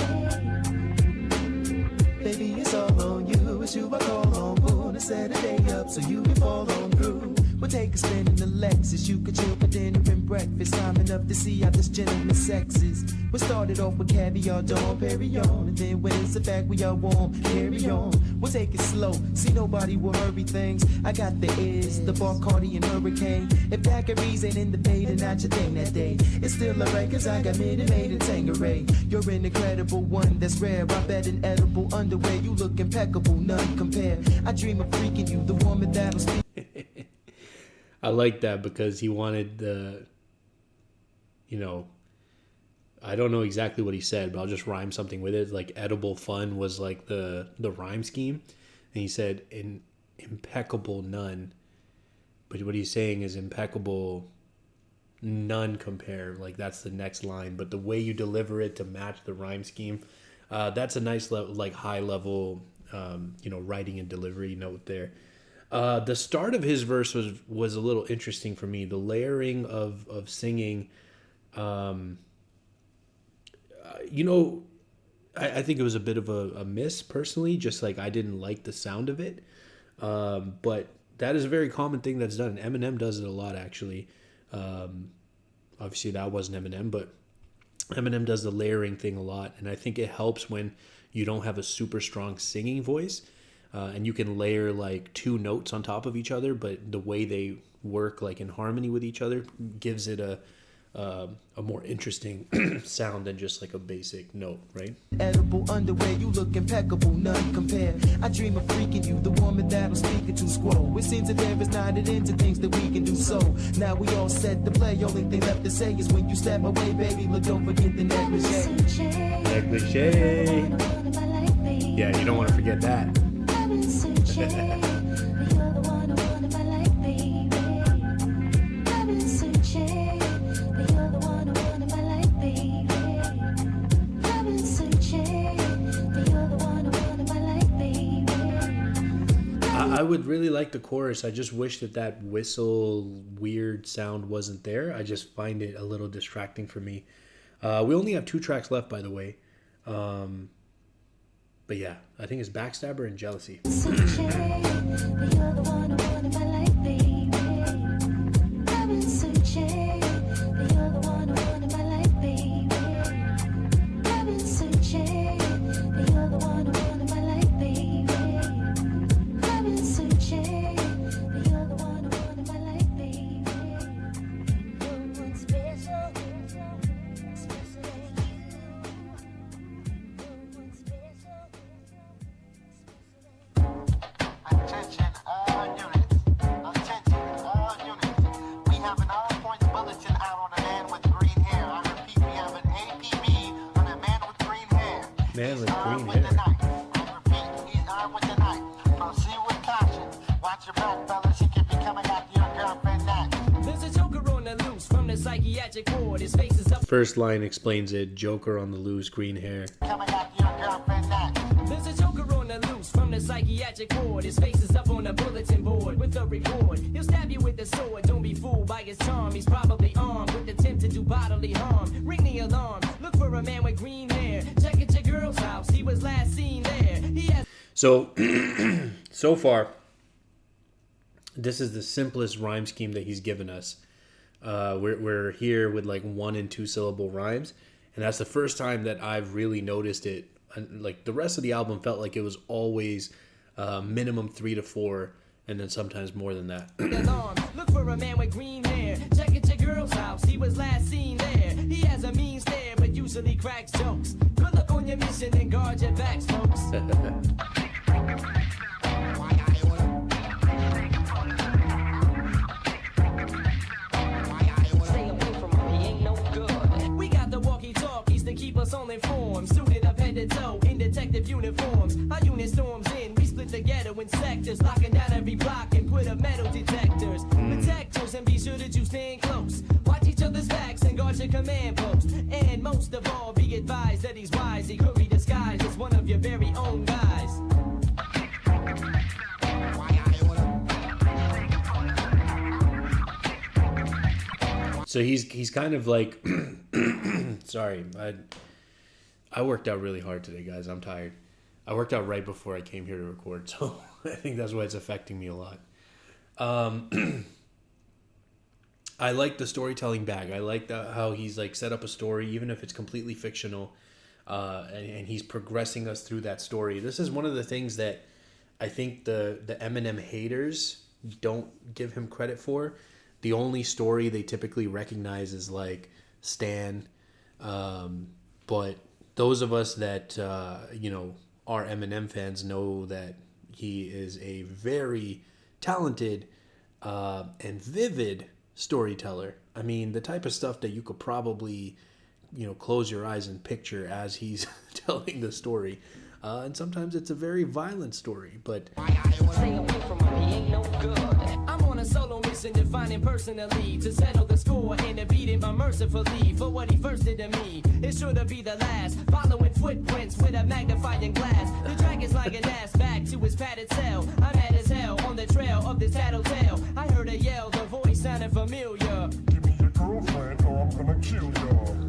Baby, it's all on you. It's you I call on, boo. To set a day up so you can fall on through. We'll take a spin in the Lexus. You could chill for dinner and breakfast. Time enough to see how this gentleman sexes. We started off with caviar, Dom Perignon. And then when it's a fact we all warm, carry on. We'll take it slow. See, nobody will hurry things. I got the is, the Bacardi and Hurricane. If daiquiris ain't in the pay, then not your thing that day. It's still alright, cause I got Minute Maid and Tangeray. You're an incredible one that's rare. I bet in edible underwear. You look impeccable, none compare. I dream of freaking you, the woman that'll speak. I like that because he wanted the, you know, I don't know exactly what he said, but I'll just rhyme something with it. Like edible fun was like the rhyme scheme. And he said impeccable none. But what he's saying is impeccable none compare. Like that's the next line. But the way you deliver it to match the rhyme scheme, that's a nice like high level, you know, writing and delivery note there. The start of his verse was a little interesting for me. The layering of singing, you know, I think it was a bit of a miss personally. Just like I didn't like the sound of it, but that is a very common thing that's done. Eminem does it a lot, actually. Obviously, that wasn't Eminem, but Eminem does the layering thing a lot, and I think it helps when you don't have a super strong singing voice. And you can layer like two notes on top of each other, but the way they work like in harmony with each other gives it a more interesting sound than just like a basic note, right? Edible underwear, you look impeccable, none compare. I dream of freaking you, the woman that'll speak it to squirrel. It seems that there is not an end to things that we can do. So now we all set to play. Only thing left to say is when you step away, baby, look, don't forget the negligee. Negligee. Yeah, you don't want to forget that. I've been searching, but you're the one I want in my life, baby. I've been searching, but you're the one I want in my life, baby. I've been searching, but you're the one I want in my life, baby. I would really like the chorus. I just wish that whistle weird sound wasn't there. I just find it a little distracting for me. We only have 2 tracks left, by the way. But yeah, I think it's Backstabber and Jealousy. Searching, but you're the one I want in my life, baby. I've been searching, but you're the one I want in my life, baby. I've been searching, but you're the one I want in my life, baby. I've been searching, but you're the one I want in my life, baby. No one special, special than you. No one special. Attention all units. Attention all units. We have an all-points bulletin out on a man with green hair. I repeat, we have an APB on a man with green hair. Man with He's armed green with hair. a knife. I repeat, he's armed with a knife. Proceed with caution. Watch your back, fellas. He could be coming after your girlfriend next. There's a joker on the loose from the psychiatric ward. His face is up. First line explains it. Joker on the loose, green hair. Coming after your girlfriend next. There's a joker on the loose from the psychiatric ward. His face is up on the bulletin board with a record. He'll stab you with the sword. Don't be fooled by his charm. He's probably armed with the intent to do bodily harm. Ring the alarm. Look for a man with green hair. Check at your girl's house. He was last seen there. He has. So, so far, this is the simplest rhyme scheme that he's given us. We're here with like 1 and 2 syllable rhymes, and that's the first time that I've really noticed it. Like the rest of the album felt like it was always minimum 3 to 4, and then sometimes more than that. Alarm. Look for a man with green hair. Check at your girl's house. He was last seen there. He has a mean stare, but usually cracks jokes. Good luck on your mission and guard your backs, folks. Stay away from him, he ain't no good. We got the walkie-talkies to keep us all informed. Suited up head to toe in detective uniforms. Our unit storms in. We split the ghetto in sectors, locking down every block and put up metal detectors. Protectors, and be sure that you stand close. Watch each other's backs and guard your command post. And most of all, be advised that he's wise. He could be disguised as one of your very own guys. So he's kind of like, sorry, I worked out really hard today, guys. I'm tired. I worked out right before I came here to record, so I think that's why it's affecting me a lot. I like the storytelling bag. I like how he's like set up a story, even if it's completely fictional, and he's progressing us through that story. This is one of the things that I think the Eminem haters don't give him credit for. The only story they typically recognize is like Stan, but those of us that are Eminem fans know that he is a very talented and vivid storyteller. I mean, the type of stuff that you could probably, close your eyes and picture as he's telling the story. And sometimes it's a very violent story, but... Stay away from him, he ain't no good. I'm on a solo mission to find him personally, to settle the score and to beat him unmercifully for what he first did to me. It should have be the last, following footprints with a magnifying glass. The track is like an ass back to his padded cell. I'm mad as hell on the trail of this tattletale. I heard a yell, the voice sounded familiar. Give me your girlfriend or I'm gonna kill y'all.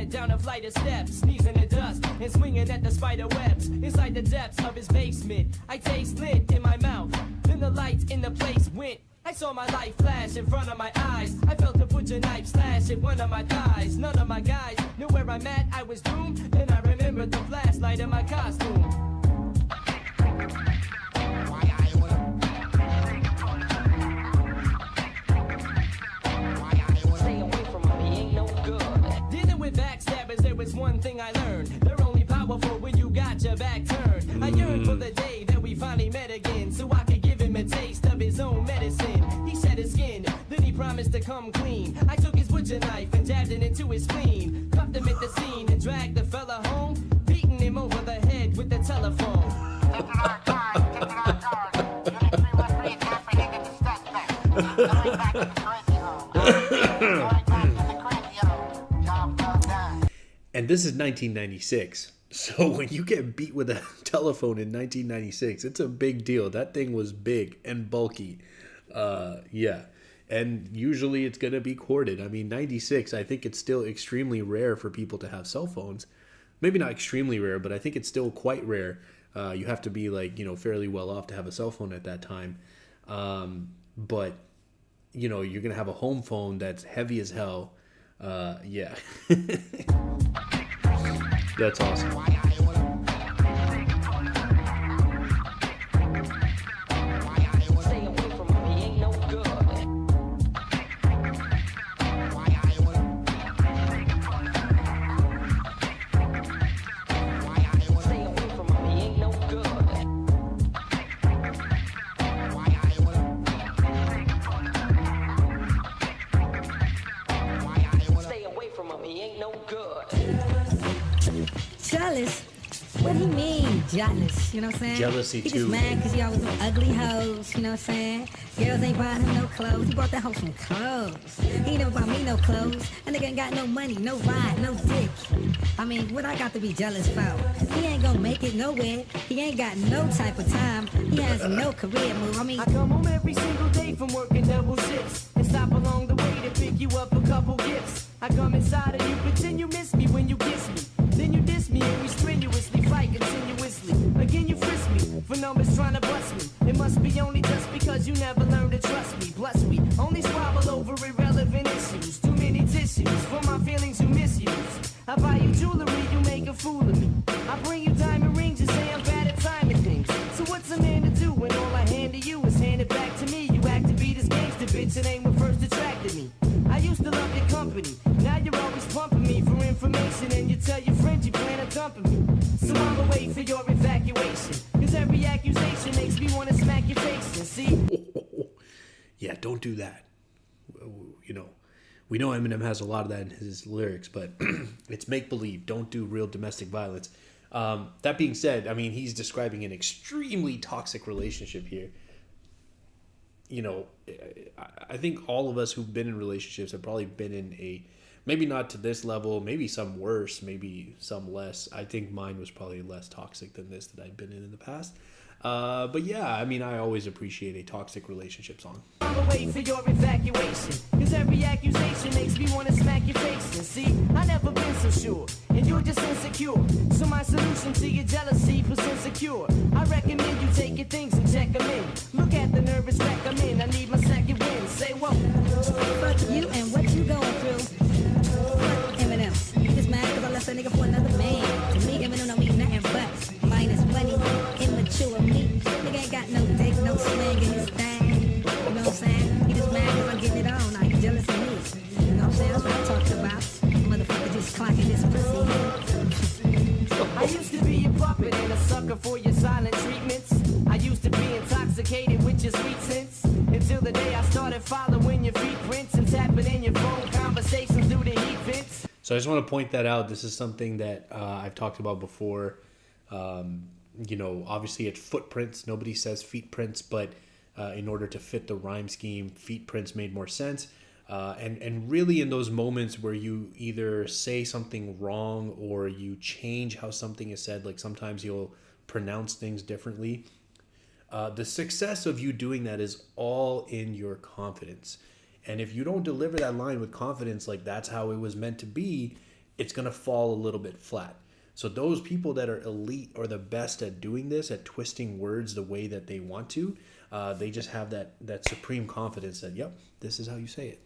Down a flight of steps, sneezing in dust and swinging at the spider webs inside the depths of his basement. I taste lint in my mouth, then the lights in the place went. I saw my life flash in front of my eyes. I felt the butcher knife slash at one of my thighs. None of my guys knew where I'm at. I was doomed. Then I remembered the flashlight in my costume. Was one thing I learned. They're only powerful when you got your back turned. I yearn for the day that we finally met again, so I could give him a taste of his own medicine. He shed his skin, then he promised to come clean. I took his butcher knife and jabbed it into his spleen. Cuffed him at the scene and dragged the fella home, beating him over the head with the telephone. And this is 1996. So when you get beat with a telephone in 1996, it's a big deal. That thing was big and bulky. Yeah. And usually it's going to be corded. I mean, 96, I think it's still extremely rare for people to have cell phones. Maybe not extremely rare, but I think it's still quite rare. You have to be fairly well off to have a cell phone at that time. But, you're going to have a home phone that's heavy as hell. Yeah. That's awesome. Jealous? What do you mean, jealous? You know what I'm saying? Jealousy, he too. Just mad because y'all was them ugly hoes, you know what I'm saying? Girls ain't buying him no clothes. He bought that hoe some clothes. He ain't never bought me no clothes. That nigga ain't got no money, no ride, no dick. I mean, what I got to be jealous for? He ain't gonna make it nowhere. He ain't got no type of time. He has no career move. I mean, I come home every single day from working double shifts and stop along the way to pick you up a couple gifts. I come inside of you, pretend you miss me when you kiss me. Then you diss me and we strenuously fight continuously. Again you frisk me for numbers trying to bust me. It must be only just because you never learned to trust me. Plus we only squabble over irrelevant issues. Too many tissues for my feelings you misuse. I buy you jewelry, you make a fool of me. I bring you diamond rings, you say I'm bad at timing things. So what's a man to do when all I hand to you is hand it back to me? You act to be this gangster bitch, it ain't what first attracted me. I used to love your company, now you're always pumping me for information. And you tell your friends you plan on dumping me. So I'ma wait for your evacuation, cause every accusation makes me wanna smack your face. And see, Yeah, don't do that. You know, we know Eminem has a lot of that in his lyrics, but it's make-believe. Don't do real domestic violence. That being said, I mean, he's describing an extremely toxic relationship here. You know, I think all of us who've been in relationships have probably been in a, maybe not to this level, maybe some worse, maybe some less. I think mine was probably less toxic than this that I've been in the past. But yeah, I mean, I always appreciate a toxic relationship song. I'ma wait for your evacuation, cause every accusation makes me wanna smack your face. And see, I never been so sure, and you're just insecure. So my solution to your jealousy was insecure. I recommend you take your things and check them in. Look at the nervous wreck I'm in, I need my second win. Say what? Fuck you and what you going through. Fuck Eminem. He just mad cause I left that nigga for another man. To me, Eminem don't mean nothing but minus money, immature me. Nigga ain't got no dick, no swing in his thing. You know what I'm saying? He just mad cause I'm getting it on. Now he jealous of me. You know what I'm saying? That's what I'm talking about. Motherfucker just clocking this pussy. I used to be a puppet and a sucker for your silent treatments. I used to be intoxicated with your sweet sense. Until the day I started following your feet prints and tapping in your phone conversations through the heat vents. So I just want to point that out. This is something that I've talked about before. You know, obviously it's footprints. Nobody says feet prints, but in order to fit the rhyme scheme, feet prints made more sense. And really in those moments where you either say something wrong or you change how something is said, like sometimes you'll pronounce things differently. The success of you doing that is all in your confidence. And if you don't deliver that line with confidence, like that's how it was meant to be, it's going to fall a little bit flat. So those people that are elite or the best at doing this, at twisting words the way that they want to, they just have that supreme confidence that, yep, this is how you say it.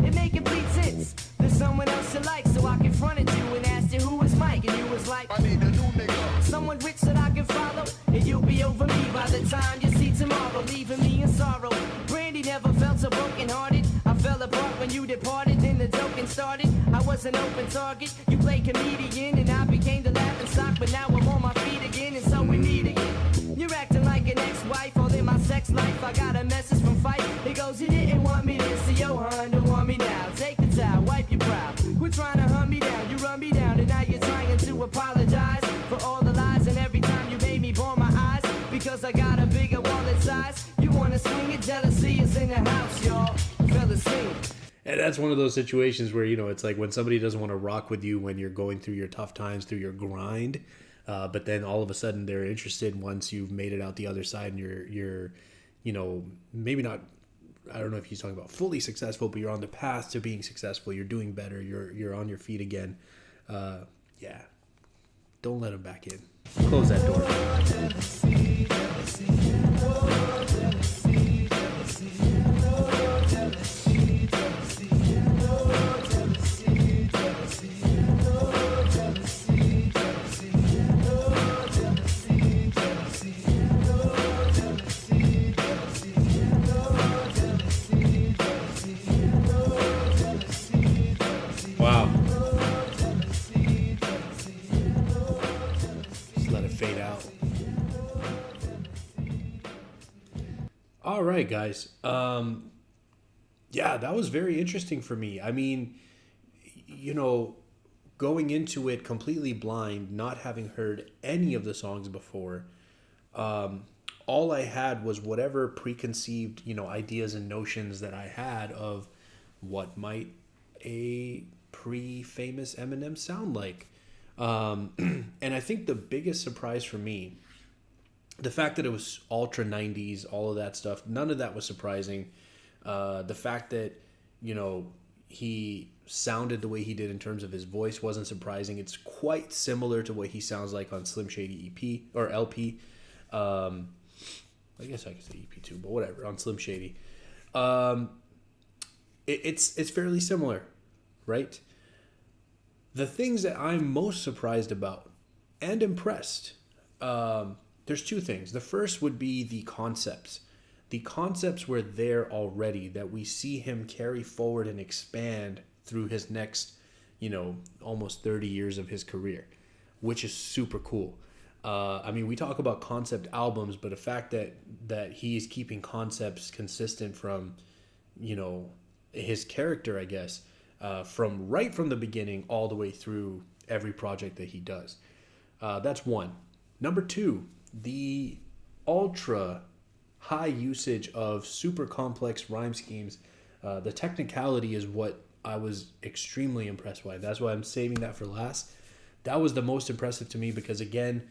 It make complete sense. There's someone else you like, so I confronted you and asked you who was Mike, and you was like, I need a new nigga. someone rich that I can follow, and you'll be over me by the time you see tomorrow, leaving me in sorrow. Brandy never felt so broken-hearted. I fell apart when you departed, then the joking started. I was an open target. You played comedian, and I became the laughing stock, but now I'm on my feet again, and so we meet again. You're acting like an ex-wife, all in my sex life. I got a message from Fight. It goes, you didn't want me then, so yo, hun, don't want me now. Take the towel, wipe your brow. Quit trying to hunt me down. You run me down, and now you're trying to apologize for all the lies and every time you made me bore my eyes. Because I got a bigger wallet size. You wanna swing it, jealousy is in the house, y'all. Fellas, sing. And that's one of those situations where, you know, it's like when somebody doesn't want to rock with you when you're going through your tough times, through your grind, but then all of a sudden they're interested once you've made it out the other side and you're, you know, maybe not, I don't know if he's talking about fully successful, but you're on the path to being successful. You're doing better. You're on your feet again. Yeah. Don't let him back in. Close that door. Wow. Just let it fade out. All right, guys. Yeah, that was very interesting for me. I mean, you know, going into it completely blind, not having heard any of the songs before, all I had was whatever preconceived, you know, ideas and notions that I had of what might a pre-famous Eminem sound like. And I think the biggest surprise for me, the fact that it was ultra 90s, all of that stuff, none of that was surprising. The fact that, you know, he sounded the way he did in terms of his voice wasn't surprising. It's quite similar to what he sounds like on Slim Shady EP or LP. I guess I could say EP too, but whatever, on Slim Shady. It's fairly similar, right? The things that I'm most surprised about and impressed, there's two things. The first would be the concepts. The concepts were there already that we see him carry forward and expand through his next, almost 30 years of his career, which is super cool. I mean, we talk about concept albums, but the fact that he is keeping concepts consistent from, his character, I guess, from the beginning all the way through every project that he does. That's one. Number two, the ultra high usage of super complex rhyme schemes. The technicality is what I was extremely impressed by. That's why I'm saving that for last. That was the most impressive to me because, again,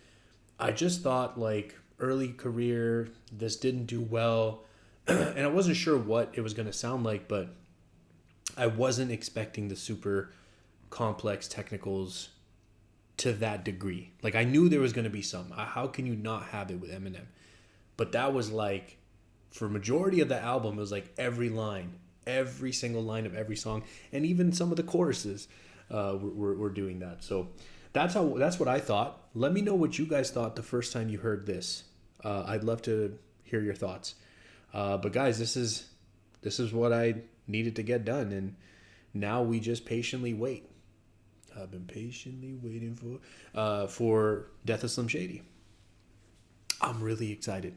I just thought, like, early career, this didn't do well. And I wasn't sure what it was going to sound like, but I wasn't expecting the super complex technicals to that degree. Like, I knew there was going to be some. How can you not have it with Eminem? But that was like, for majority of the album, it was like every single line of every song, and even some of the choruses were doing that. So that's what I thought. Let me know what you guys thought the first time you heard this. I'd love to hear your thoughts. But guys, this is what I needed to get done, and now we just patiently wait. I've been patiently waiting for Death of Slim Shady. I'm really excited.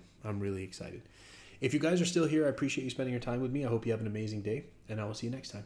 If you guys are still here, I appreciate you spending your time with me. I hope you have an amazing day, and I will see you next time.